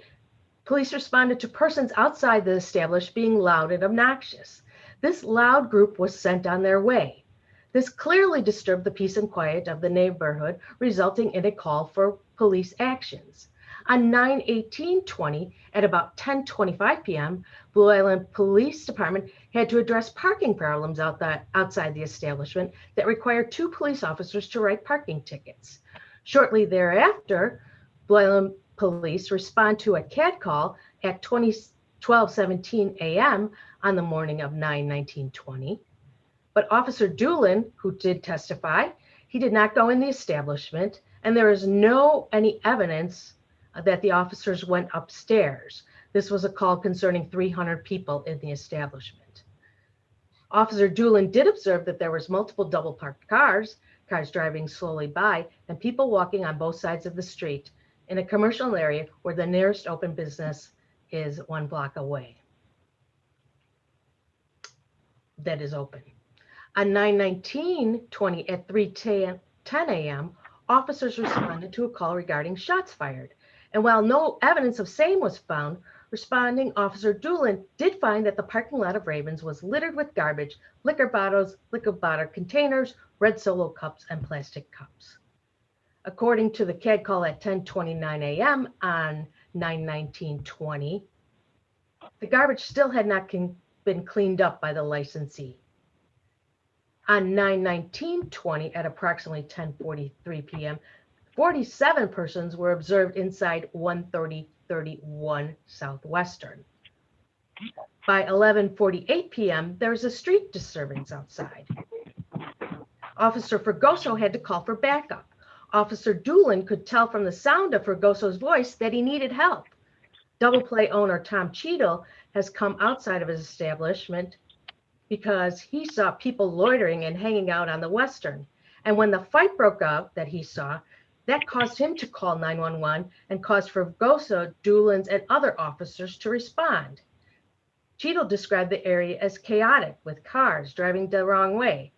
police responded to persons outside the establishment being loud and obnoxious. This loud group was sent on their way. This clearly disturbed the peace and quiet of the neighborhood, resulting in a call for police actions. On 9/18/20, at about 10:25 p.m., Blue Island Police Department had to address parking problems outside the establishment that required 2 police officers to write parking tickets. Shortly thereafter, Blue Island Police respond to a CAD call at 12:17 a.m. on the morning of 9/19/20. But Officer Doolin, who did testify, he did not go in the establishment, and there is any evidence that the officers went upstairs. This was a call concerning 300 people in the establishment. Officer Doolin did observe that there was multiple double parked cars driving slowly by, and people walking on both sides of the street in a commercial area where the nearest open business is 1 block away. That is open. On 9/19/20 at 3:10 a.m., officers responded to a call regarding shots fired. And while no evidence of same was found, responding Officer Doolin did find that the parking lot of Ravens was littered with garbage, liquor bottles, liquor bottle containers, red Solo cups, and plastic cups. According to the CAD call at 10:29 a.m. on 9/19/20, the garbage still had not been cleaned up by the licensee. On 9/19/20 at approximately 10:43 p.m., 47 persons were observed inside 130-31 Southwestern. By 11:48 p.m., there was a street disturbance outside. Officer Fregoso had to call for backup. Officer Doolin could tell from the sound of Fregoso's voice that he needed help. Double Play owner Tom Cheadle has come outside of his establishment because he saw people loitering and hanging out on the Western. And when the fight broke out that he saw, that caused him to call 911 and caused Fregoso, Doolin's, and other officers to respond. Cheadle described the area as chaotic with cars driving the wrong way.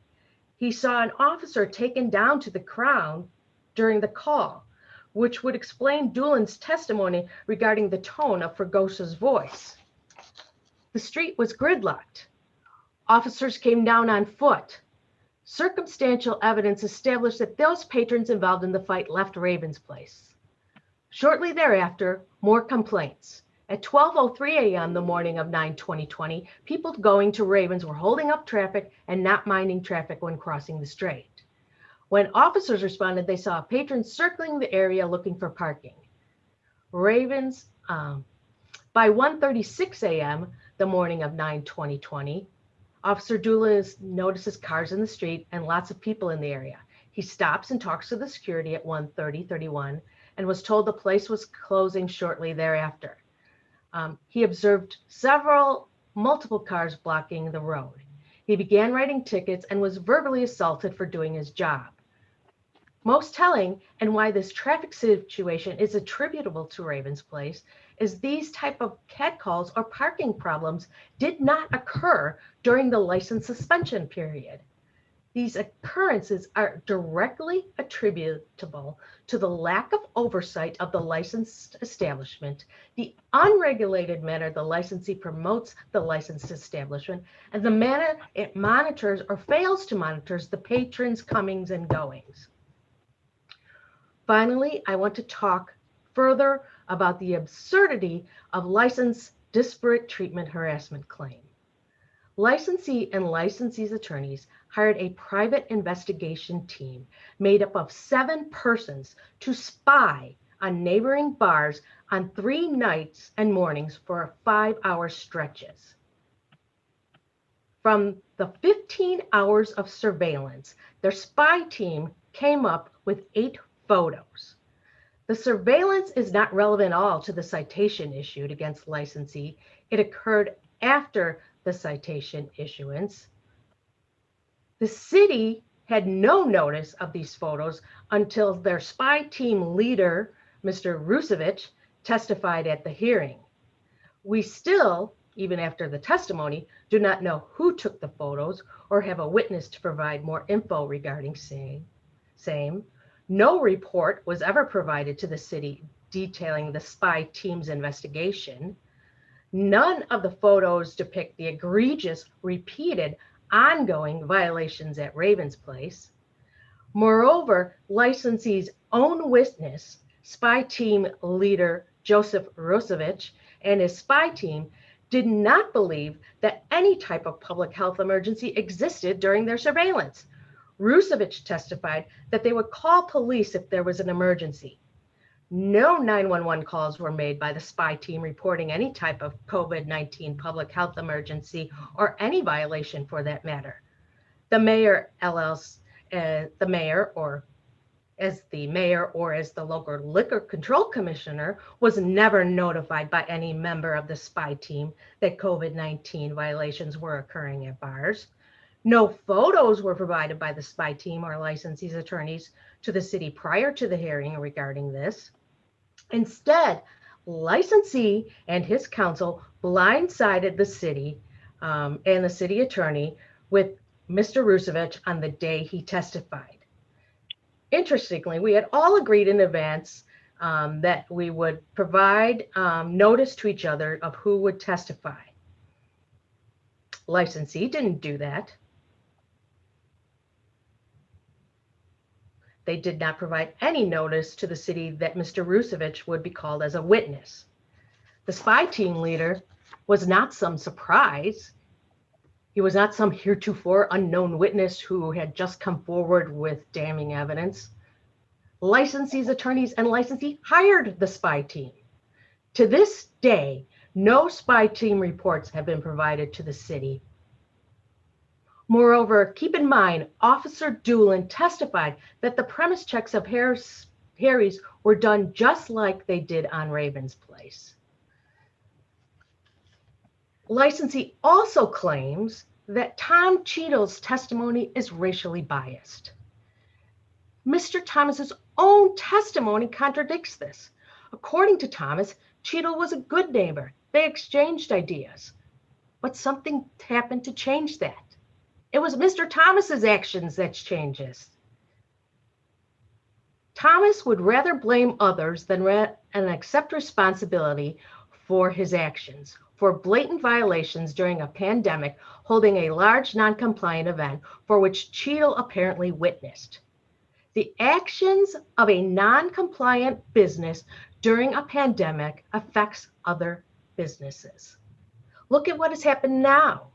He saw an officer taken down to the ground during the call, which would explain Doolin's testimony regarding the tone of Fregoso's voice. The street was gridlocked. Officers came down on foot. Circumstantial evidence established that those patrons involved in the fight left Ravens Place. Shortly thereafter, more complaints. At 12:03 a.m. the morning of 9/20/20, people going to Ravens were holding up traffic and not minding traffic when crossing the street. When officers responded, they saw patrons circling the area looking for parking. Ravens, by 1:36 a.m., the morning of 9/20/20, Officer Doolin notices cars in the street and lots of people in the area. He stops and talks to the security at 1:30:31 and was told the place was closing shortly thereafter. He observed multiple cars blocking the road. He began writing tickets and was verbally assaulted for doing his job. Most telling, and why this traffic situation is attributable to Ravens Place, is these type of catcalls or parking problems did not occur during the license suspension period. These occurrences are directly attributable to the lack of oversight of the licensed establishment, the unregulated manner the licensee promotes the licensed establishment, and the manner it monitors or fails to monitor the patrons' comings and goings. Finally, I want to talk further about the absurdity of license disparate treatment harassment claim. Licensee and licensee's attorneys hired a private investigation team made up of 7 persons to spy on neighboring bars on 3 nights and mornings for 5-hour stretches. From the 15 hours of surveillance, their spy team came up with 8 photos. The surveillance is not relevant at all to the citation issued against licensee. It occurred after the citation issuance. The city had no notice of these photos until their spy team leader, Mr. Rusevich, testified at the hearing. We still, even after the testimony, do not know who took the photos or have a witness to provide more info regarding same. No report was ever provided to the city detailing the spy team's investigation. None of the photos depict the egregious, repeated, ongoing violations at Ravens Place. Moreover, licensee's own witness, spy team leader Joseph Rusevich, and his spy team did not believe that any type of public health emergency existed during their surveillance. Rusevich testified that they would call police if there was an emergency. No 911 calls were made by the spy team reporting any type of COVID-19 public health emergency or any violation for that matter. The mayor, or as the local liquor control commissioner, was never notified by any member of the spy team that COVID-19 violations were occurring at bars. No photos were provided by the spy team or licensee's attorneys to the city prior to the hearing regarding this. Instead, licensee and his counsel blindsided the city and the city attorney with Mr. Rusevich on the day he testified. Interestingly, we had all agreed in advance that we would provide notice to each other of who would testify. Licensee didn't do that. They did not provide any notice to the city that Mr. Rusevich would be called as a witness. The spy team leader was not some surprise. He was not some heretofore unknown witness who had just come forward with damning evidence. Licensee's attorneys and licensee hired the spy team. To this day, no spy team reports have been provided to the city. Moreover, keep in mind, Officer Doolin testified that the premise checks of Harry's were done just like they did on Ravens Place. Licensee also claims that Tom Cheadle's testimony is racially biased. Mr. Thomas's own testimony contradicts this. According to Thomas, Cheadle was a good neighbor. They exchanged ideas, but something happened to change that. It was Mr. Thomas's actions that changes. Thomas would rather blame others than accept responsibility for his actions, for blatant violations during a pandemic, holding a large non-compliant event for which Cheadle apparently witnessed. The actions of a non-compliant business during a pandemic affects other businesses. Look at what has happened now.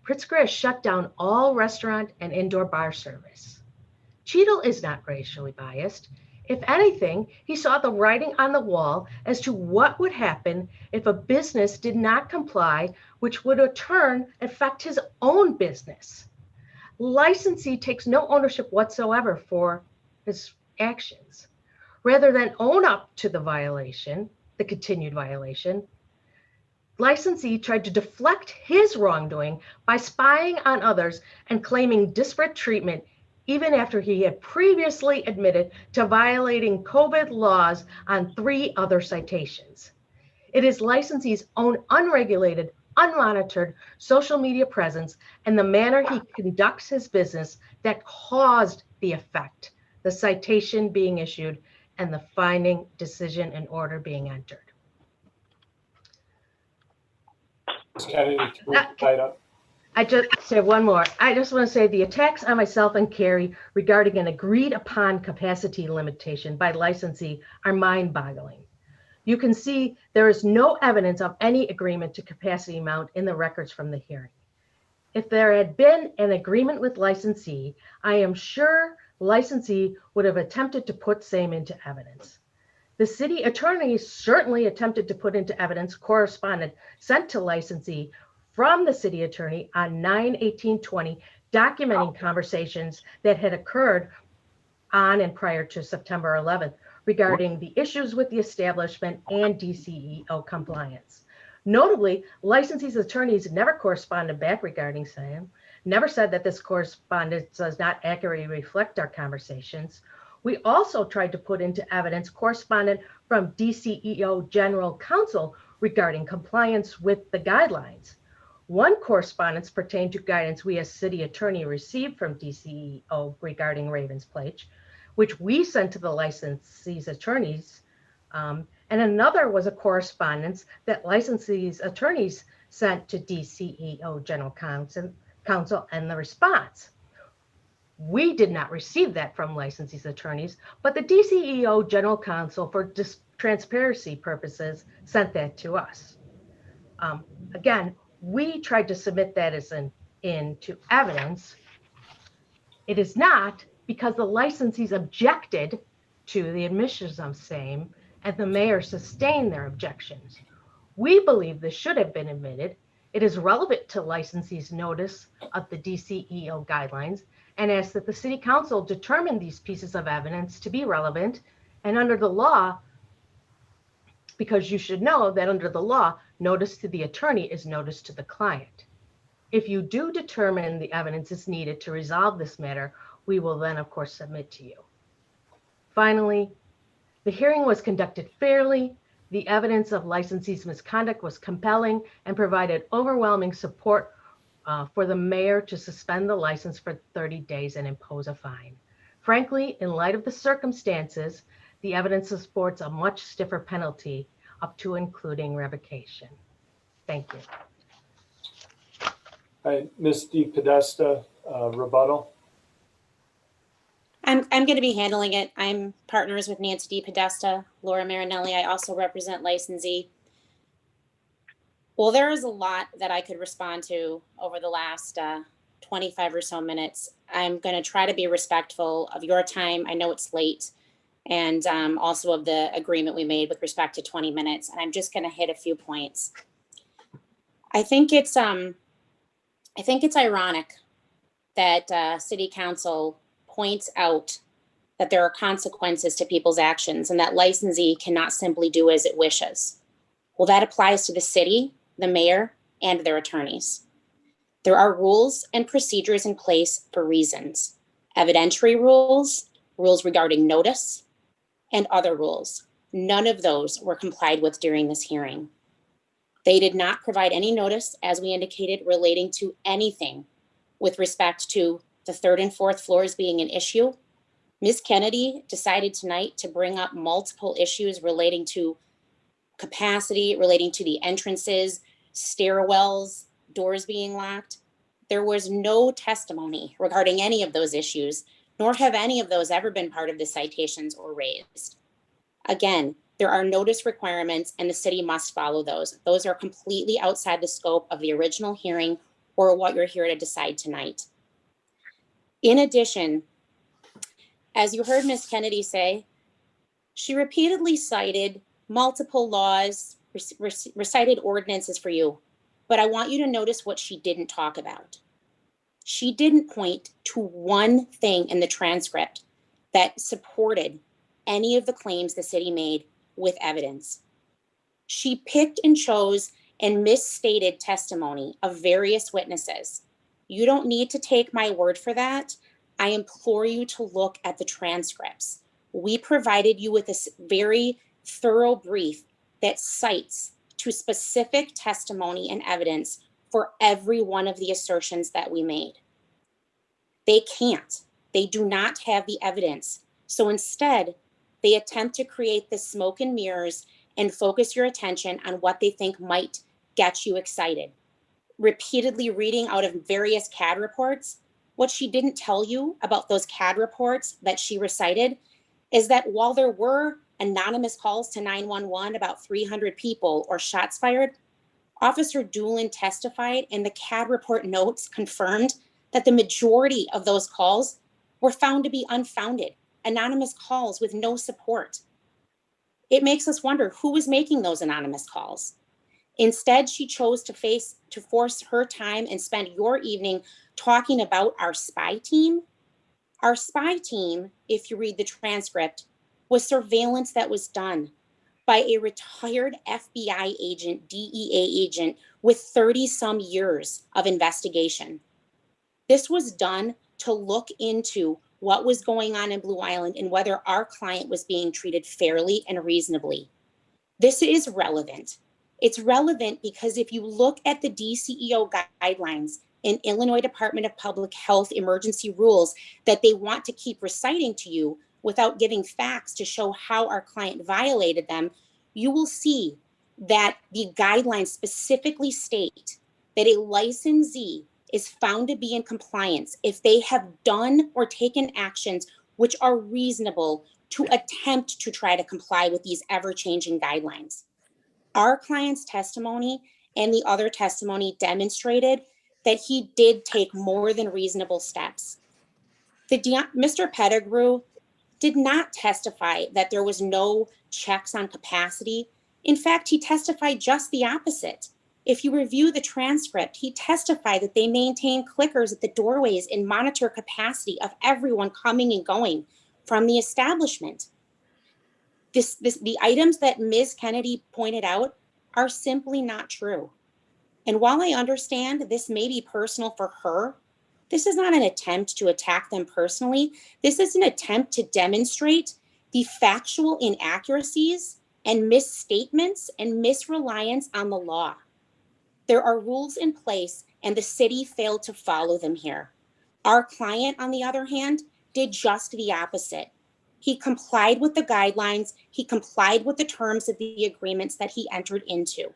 Pritzker has shut down all restaurant and indoor bar service. Cheadle is not racially biased. If anything, he saw the writing on the wall as to what would happen if a business did not comply, which would in turn affect his own business. Licensee takes no ownership whatsoever for his actions. Rather than own up to the violation, the continued violation, licensee tried to deflect his wrongdoing by spying on others and claiming disparate treatment, even after he had previously admitted to violating COVID laws on 3 other citations. It is licensee's own unregulated, unmonitored social media presence and the manner he conducts his business that caused the effect, the citation being issued and the finding, decision, and order being entered. Ms. Kennedy, to move the item. I just say one more. I just want to say the attacks on myself and Carrie regarding an agreed upon capacity limitation by licensee are mind-boggling. You can see there is no evidence of any agreement to capacity amount in the records from the hearing. If there had been an agreement with licensee, I am sure licensee would have attempted to put same into evidence. The city attorney certainly attempted to put into evidence correspondence sent to licensee from the city attorney on 9/18/20, documenting conversations that had occurred on and prior to September 11th regarding the issues with the establishment and DCEO compliance. Notably, licensee's attorneys never corresponded back regarding same, never said that this correspondence does not accurately reflect our conversations. We also tried to put into evidence correspondence from DCEO General Counsel regarding compliance with the guidelines. One correspondence pertained to guidance we as city attorney received from DCEO regarding Ravens Place, which we sent to the licensee's attorneys. And another was a correspondence that licensee's attorneys sent to DCEO General Counsel and the response. We did not receive that from licensee's attorneys, but the DCEO General Counsel, for transparency purposes, sent that to us. Again, we tried to submit that as into evidence. It is not, because the licensees objected to the admissions of same and the mayor sustained their objections. We believe this should have been admitted. It is relevant to licensees' notice of the DCEO guidelines and ask that the city council determine these pieces of evidence to be relevant and under the law, because you should know that under the law, notice to the attorney is notice to the client. If you do determine the evidence is needed to resolve this matter, we will then, of course, submit to you. Finally, the hearing was conducted fairly. The evidence of licensee's misconduct was compelling and provided overwhelming support for the mayor to suspend the license for 30 days and impose a fine. Frankly, in light of the circumstances, the evidence supports a much stiffer penalty, up to including revocation. Thank you. All right, Ms. DePodesta, rebuttal. I'm going to be handling it. I'm partners with Nancy DePodesta, Laura Marinelli. I also represent licensee. Well, there is a lot that I could respond to over the last 25 or so minutes. I'm going to try to be respectful of your time. I know it's late, and also of the agreement we made with respect to 20 minutes. And I'm just going to hit a few points. I think it's ironic that City Council points out that there are consequences to people's actions and that licensee cannot simply do as it wishes. Well, that applies to the city, the mayor, and their attorneys. There are rules and procedures in place for reasons. Evidentiary rules, rules regarding notice, and other rules. None of those were complied with during this hearing. They did not provide any notice, as we indicated, relating to anything with respect to the 3rd and 4th floors being an issue. Ms. Kennedy decided tonight to bring up multiple issues relating to capacity, relating to the entrances, stairwells, doors being locked. There was no testimony regarding any of those issues, nor have any of those ever been part of the citations or raised. Again, there are notice requirements and the city must follow those. Those are completely outside the scope of the original hearing or what you're here to decide tonight. In addition, As you heard Ms. Kennedy say, she repeatedly cited multiple laws, recited ordinances for you, but I want you to notice what she didn't talk about. She didn't point to one thing in the transcript that supported any of the claims the city made with evidence. She picked and chose and misstated testimony of various witnesses. You don't need to take my word for that. I implore you to look at the transcripts. We provided you with a very thorough brief that cites to specific testimony and evidence for every one of the assertions that we made. They can't. They do not have the evidence. So instead, they attempt to create the smoke and mirrors and focus your attention on what they think might get you excited. Repeatedly reading out of various CAD reports, what she didn't tell you about those CAD reports that she recited is that while there were anonymous calls to 911 about 300 people or shots fired, Officer Doolin testified and the CAD report notes confirmed that the majority of those calls were found to be unfounded, anonymous calls with no support. It makes us wonder who was making those anonymous calls. Instead, she chose to force her time and spend your evening talking about our spy team. Our spy team, if you read the transcript, was surveillance that was done by a retired FBI agent, DEA agent with 30-some years of investigation. This was done to look into what was going on in Blue Island and whether our client was being treated fairly and reasonably. This is relevant. It's relevant because if you look at the DCEO guidelines in Illinois Department of Public Health emergency rules that they want to keep reciting to you without giving facts to show how our client violated them, you will see that the guidelines specifically state that a licensee is found to be in compliance if they have done or taken actions which are reasonable to attempt to try to comply with these ever-changing guidelines. Our client's testimony and the other testimony demonstrated that he did take more than reasonable steps. Mr. Pettigrew did not testify that there was no checks on capacity. In fact, he testified just the opposite. If you review the transcript, he testified that they maintain clickers at the doorways and monitor capacity of everyone coming and going from the establishment. The items that Ms. Kennedy pointed out are simply not true. And while I understand this may be personal for her, this is not an attempt to attack them personally. This is an attempt to demonstrate the factual inaccuracies and misstatements and misreliance on the law. There are rules in place and the city failed to follow them here. Our client, on the other hand, did just the opposite. He complied with the guidelines. He complied with the terms of the agreements that he entered into.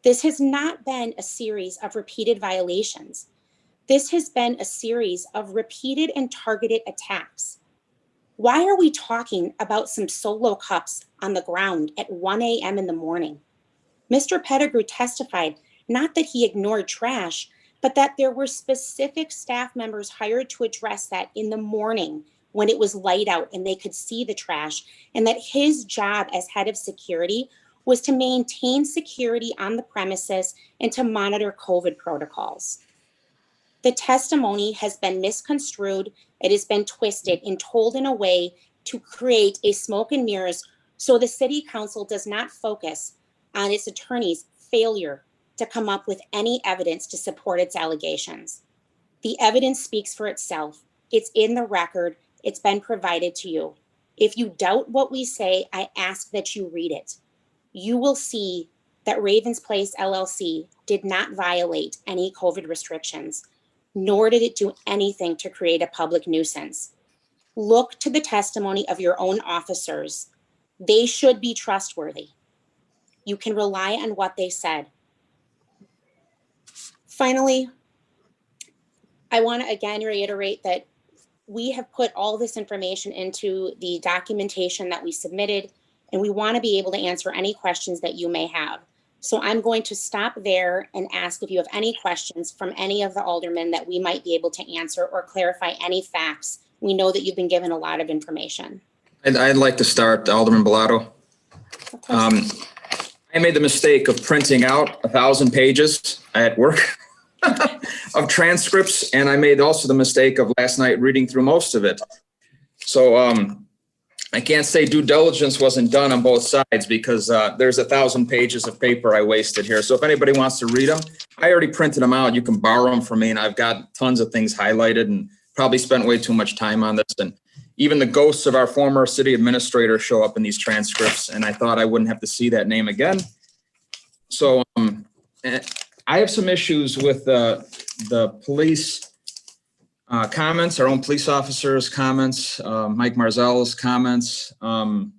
This has not been a series of repeated violations. This has been a series of repeated and targeted attacks. Why are we talking about some solo cups on the ground at 1 a.m. in the morning? Mr. Pettigrew testified not that he ignored trash, but that there were specific staff members hired to address that in the morning when it was light out and they could see the trash, and that his job as head of security was to maintain security on the premises and to monitor COVID protocols. The testimony has been misconstrued, it has been twisted and told in a way to create a smoke and mirrors so the city council does not focus on its attorney's failure to come up with any evidence to support its allegations. The evidence speaks for itself. It's in the record. It's been provided to you. If you doubt what we say, I ask that you read it. You will see that Ravens Place LLC did not violate any COVID restrictions, nor did it do anything to create a public nuisance. Look to the testimony of your own officers. They should be trustworthy. You can rely on what they said. Finally, I want to again reiterate that we have put all this information into the documentation that we submitted, and we want to be able to answer any questions that you may have. So I'm going to stop there and ask if you have any questions from any of the aldermen that we might be able to answer or clarify any facts We know that you've been given a lot of information. I'd like to start, Alderman Bellato. Of course. I made the mistake of printing out 1,000 pages at work of transcripts, and I made also the mistake of last night reading through most of it. So I can't say due diligence wasn't done on both sides, because there's 1,000 pages of paper I wasted here. So if anybody wants to read them, I already printed them out. You can borrow them from me, and I've got tons of things highlighted and probably spent way too much time on this. And even the ghosts of our former city administrator show up in these transcripts, and I thought I wouldn't have to see that name again. So I have some issues with the police comments, our own police officers' comments, Mike Marzell's comments. They're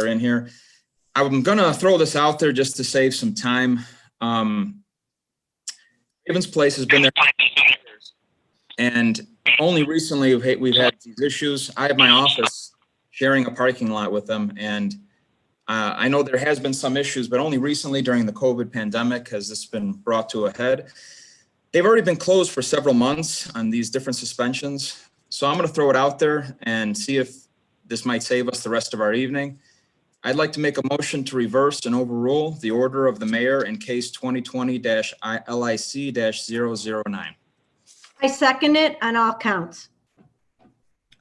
in here. I'm gonna throw this out there just to save some time. Ravens Place has been there for years, and only recently we've had these issues. I have my office sharing a parking lot with them, and I know there has been some issues, but only recently during the COVID pandemic has this been brought to a head. They've already been closed for several months on these different suspensions. So I'm going to throw it out there and see if this might save us the rest of our evening. I'd like to make a motion to reverse and overrule the order of the mayor in case 2020-LIC-009. I second it on all counts.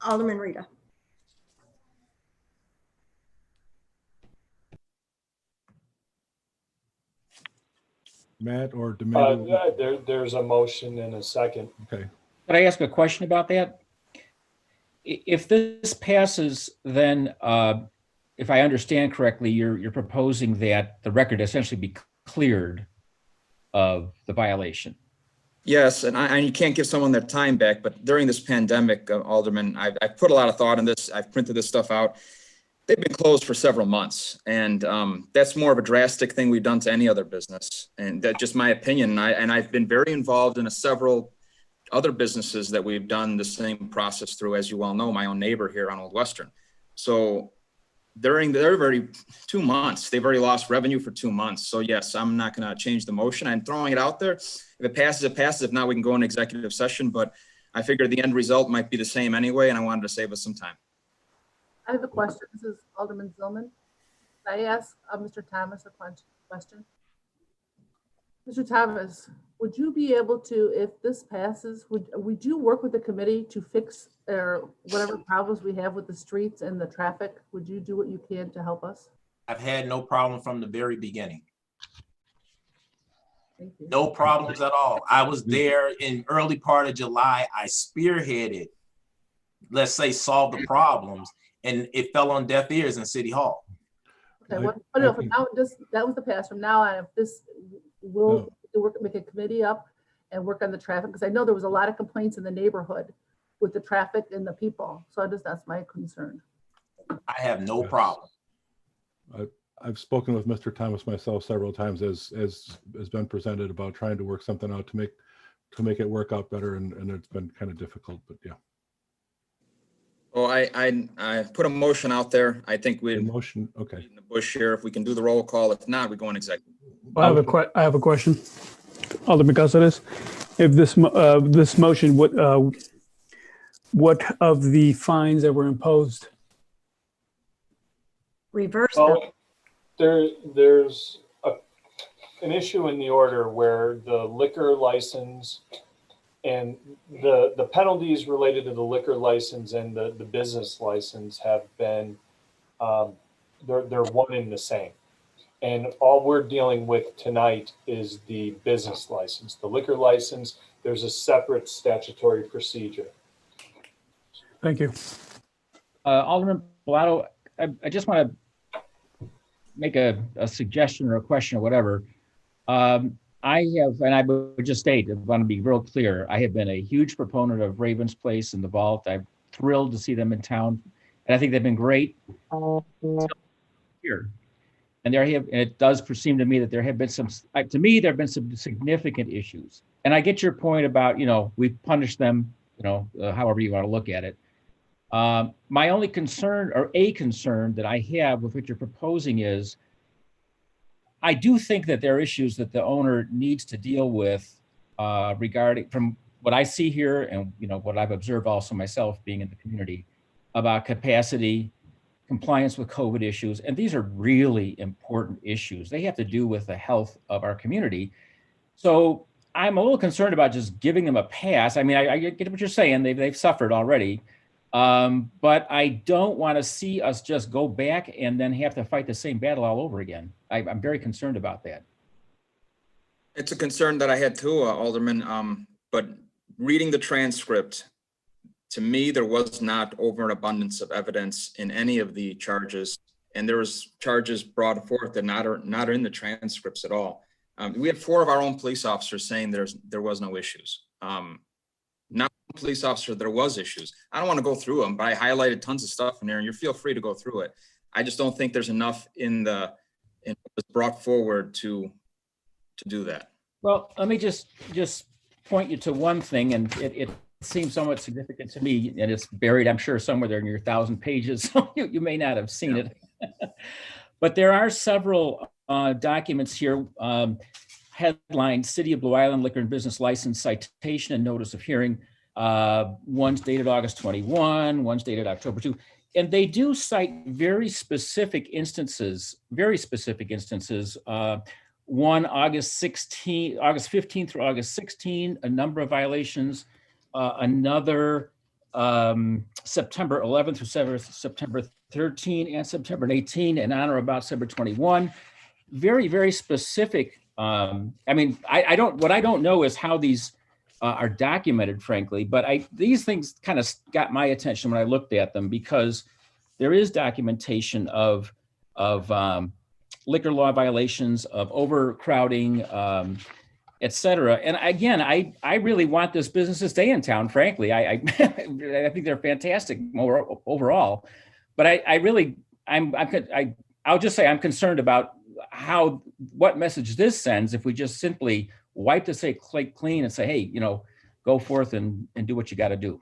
Alderman Rita. Matt or Domingo? There's a motion and a second. Okay. Could I ask a question about that? If this passes, then if I understand correctly, you're proposing that the record essentially be cleared of the violation. Yes, and you can't give someone their time back, but during this pandemic, Alderman, I've put a lot of thought in this. I've printed this stuff out. They've been closed for several months, and that's more of a drastic thing we've done to any other business. And that's just my opinion. And I've been very involved in several other businesses that we've done the same process through, as you well know, my own neighbor here on Old Western. So during their very 2 months, they've already lost revenue for 2 months. So yes, I'm not going to change the motion. I'm throwing it out there. If it passes, it passes. If not, we can go into executive session. But I figured the end result might be the same anyway, and I wanted to save us some time. I have a question. This is Alderman Zillman. Can I ask Mr. Thomas a question? Mr. Thomas, would you be able to, if this passes, would you work with the committee to fix whatever problems we have with the streets and the traffic? Would you do what you can to help us? I've had no problem from the very beginning. Thank you. No problems at all. I was there in early part of July. I spearheaded, let's say, solve the problems, and it fell on deaf ears in City Hall. Okay, well, no, from now, that was the past. From now on, if this will make a committee up and work on the traffic, because I know there was a lot of complaints in the neighborhood with the traffic and the people. So that's my concern. I have no problem. I've spoken with Mr. Thomas myself several times, as has been presented, about trying to work something out to make it work out better, and it's been kind of difficult, but yeah. Well, I put a motion out there. I think we motion. Okay. In the bush here. If we can do the roll call, if not, we go in executive. I have a question, Alderman Gonzalez. If this this motion, what of the fines that were imposed? Reverse. Well, there's an issue in the order where the liquor license and the penalties related to the liquor license and the business license have been, they're one and the same. And all we're dealing with tonight is the business license. The liquor license, there's a separate statutory procedure. Thank you. Alderman Bellato, I just want to make a suggestion or a question or whatever. I have, and I would just state, I want to be real clear, I have been a huge proponent of Ravens Place and the Vault. I'm thrilled to see them in town, and I think they've been great here. And it does seem to me that there have been some, to me, there have been some significant issues. And I get your point about, we've punished them, however you want to look at it. My only concern, or a concern that I have with what you're proposing, is I do think that there are issues that the owner needs to deal with regarding from what I see here and, what I've observed also myself being in the community about capacity, compliance with COVID issues. And these are really important issues. They have to do with the health of our community. So I'm a little concerned about just giving them a pass. I mean, I get what you're saying. They've suffered already. But I don't want to see us just go back and then have to fight the same battle all over again. I'm very concerned about that. It's a concern that I had too, Alderman. But reading the transcript, to me, there was not overabundance of evidence in any of the charges. And there was charges brought forth that not in the transcripts at all. We had 4 of our own police officers saying there was no issues. Not one police officer, there was issues. I don't want to go through them, but I highlighted tons of stuff in there, and you feel free to go through it. I just don't think there's enough in what was brought forward to do that. Well, let me just point you to one thing, and it seems somewhat significant to me, and it's buried, I'm sure, somewhere there in your 1,000 pages, so you may not have seen it. But there are several documents here, headlined City of Blue Island Liquor and Business License Citation and Notice of Hearing. One's dated August 21, one's dated October 2. And they do cite very specific instances, one August 15 through August 16, a number of violations, another September 11 through September 13 and September 18, and on or about September 21. Very, very specific. I mean, what I don't know is how these are documented, frankly, but these things kind of got my attention when I looked at them, because there is documentation of liquor law violations, of overcrowding, et cetera. And again, I really want this business to stay in town, frankly. I think they're fantastic overall, but I'll just say I'm concerned about what message this sends if we just simply wipe the slate clean and say, hey, go forth and do what you got to do.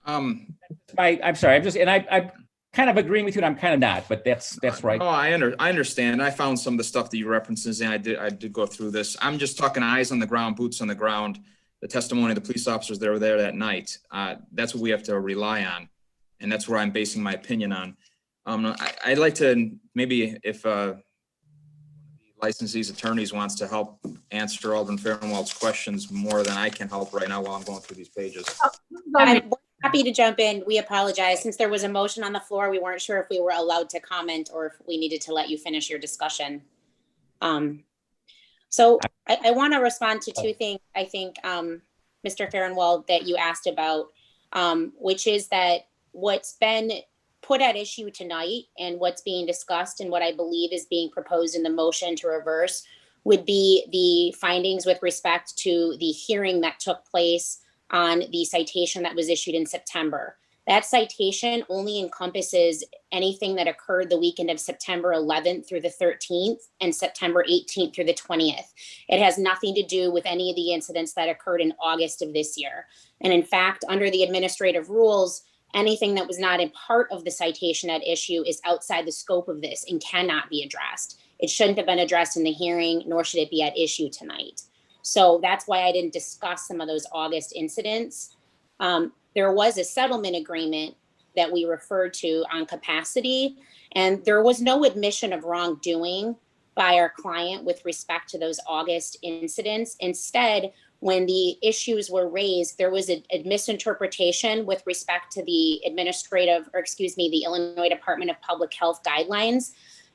I'm sorry. I'm kind of agreeing with you, and I'm kind of not, but that's right. Oh, I understand. I found some of the stuff that you references, and I did go through this. I'm just talking eyes on the ground, boots on the ground, the testimony of the police officers that were there that night. That's what we have to rely on, and that's where I'm basing my opinion on. I'd like to maybe if licensee's attorneys wants to help answer Alderman Farnwell's questions more than I can help right now while I'm going through these pages. I'm happy to jump in. We apologize. Since there was a motion on the floor, we weren't sure if we were allowed to comment or if we needed to let you finish your discussion. So I want to respond to 2 things, I think, Mr. Farnwell, that you asked about, which is that what's been put at issue tonight and what's being discussed and what I believe is being proposed in the motion to reverse would be the findings with respect to the hearing that took place on the citation that was issued in September. That citation only encompasses anything that occurred the weekend of September 11th through the 13th and September 18th through the 20th. It has nothing to do with any of the incidents that occurred in August of this year. And in fact, under the administrative rules, anything that was not a part of the citation at issue is outside the scope of this and cannot be addressed. It shouldn't have been addressed in the hearing, nor should it be at issue tonight. So that's why I didn't discuss some of those August incidents. There was a settlement agreement that we referred to on capacity, and there was no admission of wrongdoing by our client with respect to those August incidents. Instead, when the issues were raised, there was a misinterpretation with respect to the the Illinois Department of Public Health guidelines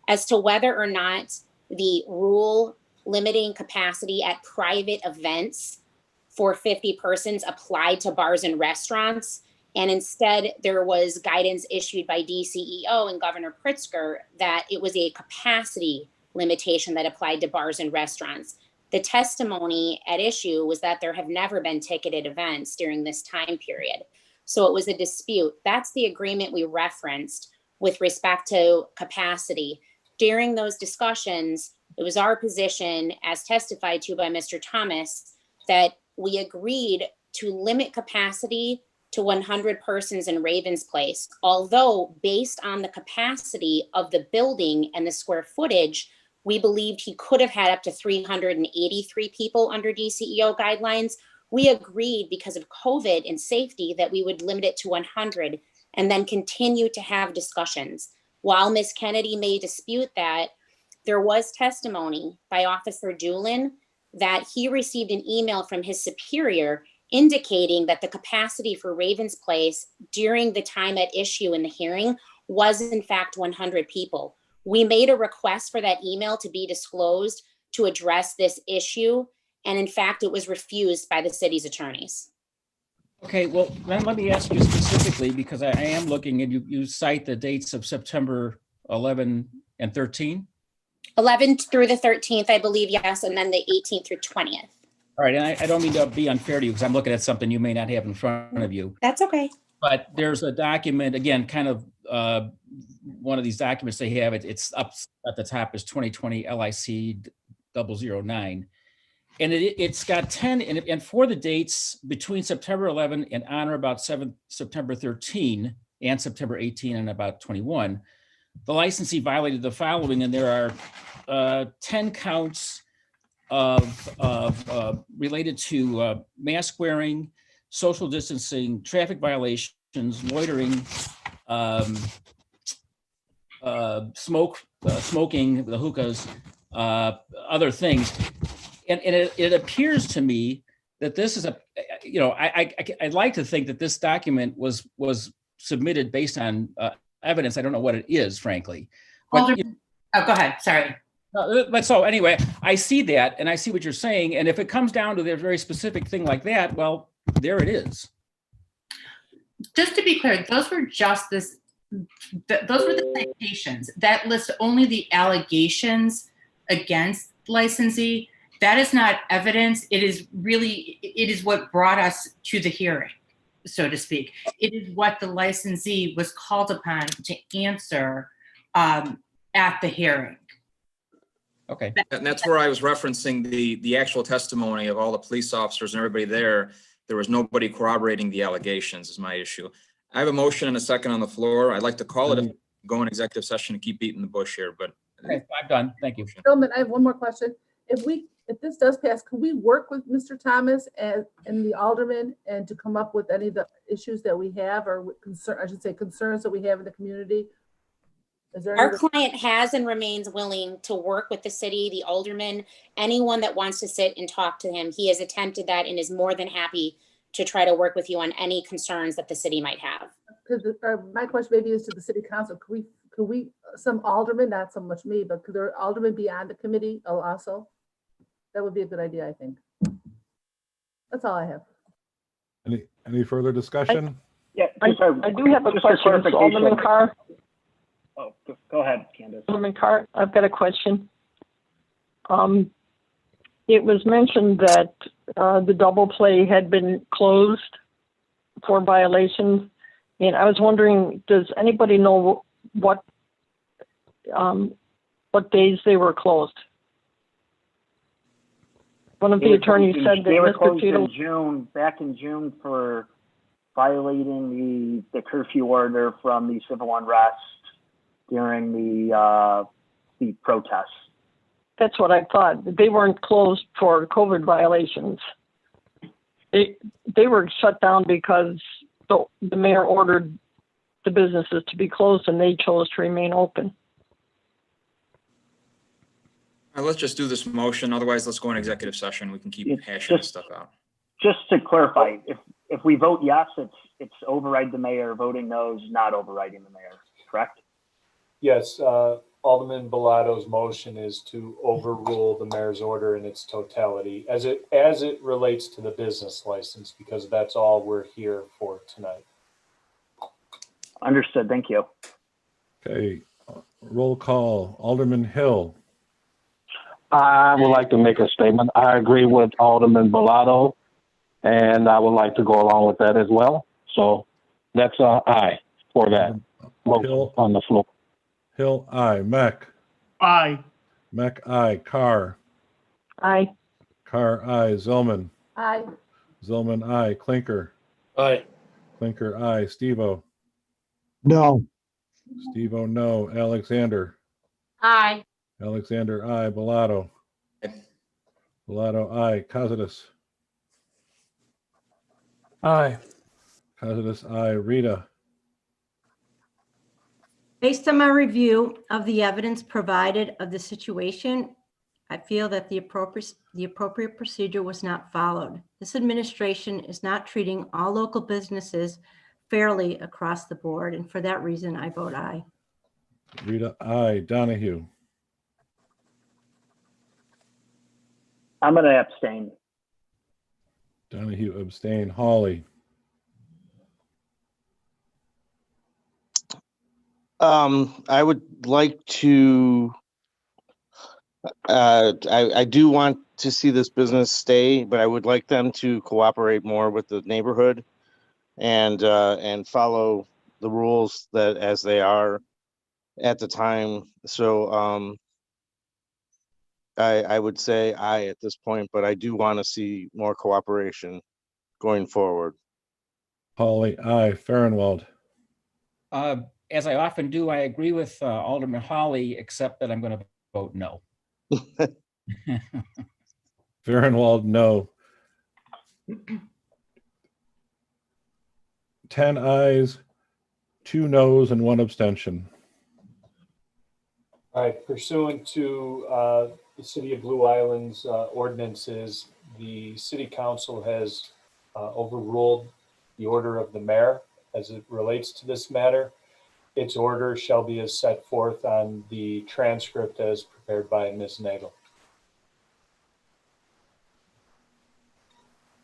as to whether or not the rule limiting capacity at private events for 50 persons applied to bars and restaurants. And instead, there was guidance issued by DCEO and Governor Pritzker that it was a capacity limitation that applied to bars and restaurants. The testimony at issue was that there have never been ticketed events during this time period. So it was a dispute. That's the agreement we referenced with respect to capacity. During those discussions, it was our position, as testified to by Mr. Thomas, that we agreed to limit capacity to 100 persons in Ravens Place, although based on the capacity of the building and the square footage, we believed he could have had up to 383 people under DCEO guidelines, We agreed because of COVID and safety that we would limit it to 100 and then continue to have discussions. While Ms. Kennedy may dispute that, there was testimony by Officer Doolin that he received an email from his superior indicating that the capacity for Ravens Place during the time at issue in the hearing was in fact 100 people. We made a request for that email to be disclosed to address this issue, and in fact, it was refused by the city's attorneys. Okay, well, then let me ask you specifically, because I am looking and you cite the dates of September 11 and 13. 11th through the 13th, I believe, yes, and then the 18th through 20th. All right, and I don't mean to be unfair to you because I'm looking at something you may not have in front of you. That's okay. But there's a document, again, kind of one of these documents they have, it's up at the top is 2020 LIC 009. And it's got 10, and for the dates between September 11 and on or about September 13 and September 18 and about 21, the licensee violated the following, and there are 10 counts of related to mask wearing, social distancing, traffic violations, loitering, smoking, the hookahs, other things. And it appears to me that this is I'd like to think that this document was submitted based on evidence. I don't know what it is, frankly. But, go ahead. Sorry. But so anyway, I see that and I see what you're saying. And if it comes down to a very specific thing like that, well, there it is. Just to be clear, those were just those were the citations that list only the allegations against licensee. That is not evidence. It is what brought us to the hearing, so to speak. It is what the licensee was called upon to answer at the hearing. Okay. And that's where I was referencing the actual testimony of all the police officers and everybody there. There was nobody corroborating the allegations is my issue. I have a motion and a second on the floor. I'd like to call it, go in executive session and keep beating the bush here, but. Okay, I'm done. Thank you. Gentlemen, I have one more question. If this does pass, can we work with Mr. Thomas and the alderman and to come up with any of the issues that we have or concerns that we have in the community? Our client has and remains willing to work with the city, the alderman, anyone that wants to sit and talk to him. He has attempted that and is more than happy to try to work with you on any concerns that the city might have. My question maybe is to the city council. Could we, some aldermen, not so much me, but could there aldermen be on the committee also? That would be a good idea, I think. That's all I have. Any further discussion? I do have a question. Alderman Carr. Oh, go ahead, Candace. Alderman Carr, I've got a question. It was mentioned that the double play had been closed for violations, and I was wondering, does anybody know what days they were closed? One of the attorneys said that they were Mr. closed Cheadle, in June, back in June, for violating the curfew order from the civil unrest during the protests. That's what I thought. They weren't closed for COVID violations. They were shut down because the mayor ordered the businesses to be closed and they chose to remain open. Let's just do this motion. Otherwise, let's go in executive session. We can keep hashing this stuff out. Just to clarify, if we vote yes, it's override the mayor. Voting no is not overriding the mayor, correct? Yes, Alderman Bellato's motion is to overrule the mayor's order in its totality as it relates to the business license, because that's all we're here for tonight. Understood. Thank you. Okay, roll call. Alderman Hill. I would like to make a statement. I agree with Alderman Bellato, and I would like to go along with that as well. So that's an aye for that motion on the floor. Hill, aye. Mack. Aye. Mack, aye. Carr. Aye. Carr, aye. Zillman. Aye. Zillman, aye. Clinker. Aye. Clinker, aye. Steve-O. No. Steve-O, no. Alexander. Aye. Alexander, aye. Bellato. Bellato, aye. Costas. Aye. Costas, aye. Rita? Based on my review of the evidence provided of the situation, I feel that the appropriate procedure was not followed. This administration is not treating all local businesses fairly across the board, and for that reason, I vote aye. Rita, aye. Donahue? I'm going to abstain. Donahue abstain. Hawley? I would like to, I do want to see this business stay, but I would like them to cooperate more with the neighborhood and follow the rules that as they are at the time. So I would say aye at this point, but I do want to see more cooperation going forward. Hawley, aye. Farnwell? As I often do, I agree with Alderman Hawley, except that I'm going to vote no. Farnwell, no. 10 ayes, 2 noes, and 1 abstention. All right, pursuant to the City of Blue Island's ordinances, the City Council has overruled the order of the mayor as it relates to this matter. Its order shall be as set forth on the transcript as prepared by Ms. Nagel.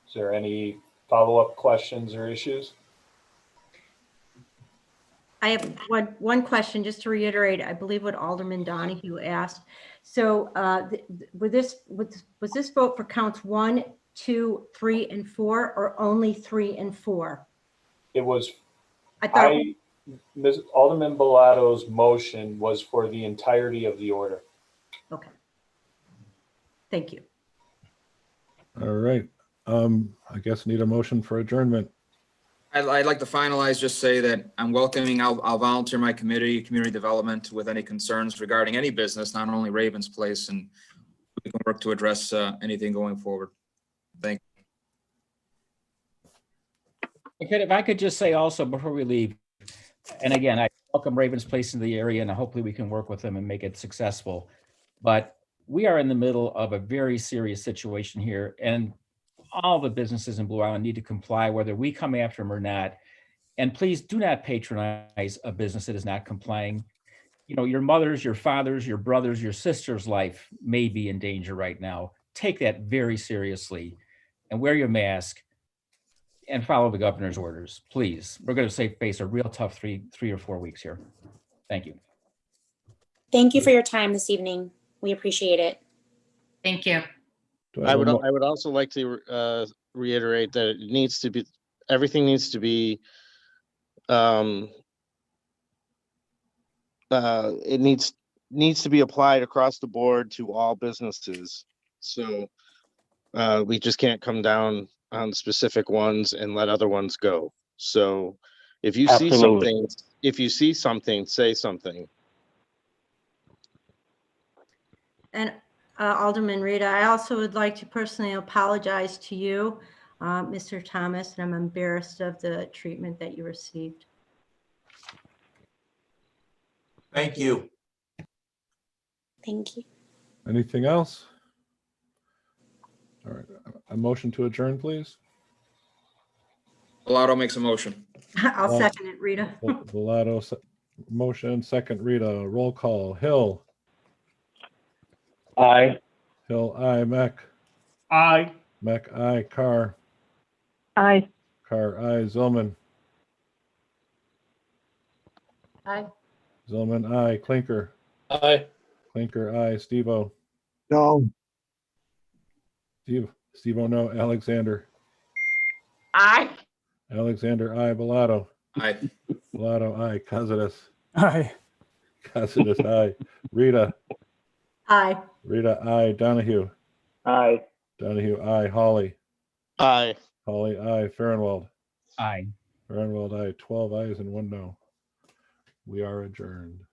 Is there any follow-up questions or issues? I have one question, just to reiterate, I believe what Alderman Donahue asked. So was this vote for counts 1, 2, 3, and 4, or only 3 and 4? It was, I thought. Ms. Alderman Bellato's motion was for the entirety of the order. Okay. Thank you. All right. I guess need a motion for adjournment. I'd like to finalize, just say that I'm welcoming, I'll volunteer my committee, community development, with any concerns regarding any business, not only Ravens Place, and we can work to address anything going forward. Thank you. If I could just say also before we leave, and again, I welcome Ravens Place into the area, and hopefully we can work with them and make it successful. But we are in the middle of a very serious situation here, and all the businesses in Blue Island need to comply, whether we come after them or not. And please do not patronize a business that is not complying. You know, your mother's, your father's, your brother's, your sister's life may be in danger right now. Take that very seriously and wear your mask and follow the governor's orders, please. We're going to face a real tough three or 4 weeks here. Thank you. Thank you for your time this evening. We appreciate it. Thank you. I would also like to reiterate that it needs to be, everything needs to be, it needs to be applied across the board to all businesses. So we just can't come down on specific ones and let other ones go. So if you see something, say something. And Alderman Rita, I also would like to personally apologize to you, Mr. Thomas, and I'm embarrassed of the treatment that you received. Thank you. Thank you. Anything else? All right, a motion to adjourn, please. Bellato makes a motion. I'll second it, Rita. Bellato motion, second Rita. Roll call. Hill. Aye. Hill, aye. Mac. Aye. Mac, aye. Carr. Aye. Carr, aye. Zillman. Aye. Zillman, aye. Clinker. Aye. Clinker, aye. Steve-O. No. Steve-O, no. Alexander. Aye. Alexander, aye. Bellato. Aye. Bellato, aye. Costas. Aye. Costas, aye. Rita. Aye. Rita, aye. Donahue. Aye. Donahue, aye. Hawley. Aye. Hawley, aye. Farnwell. Aye. Farnwell, aye. 12 ayes and 1 no. We are adjourned.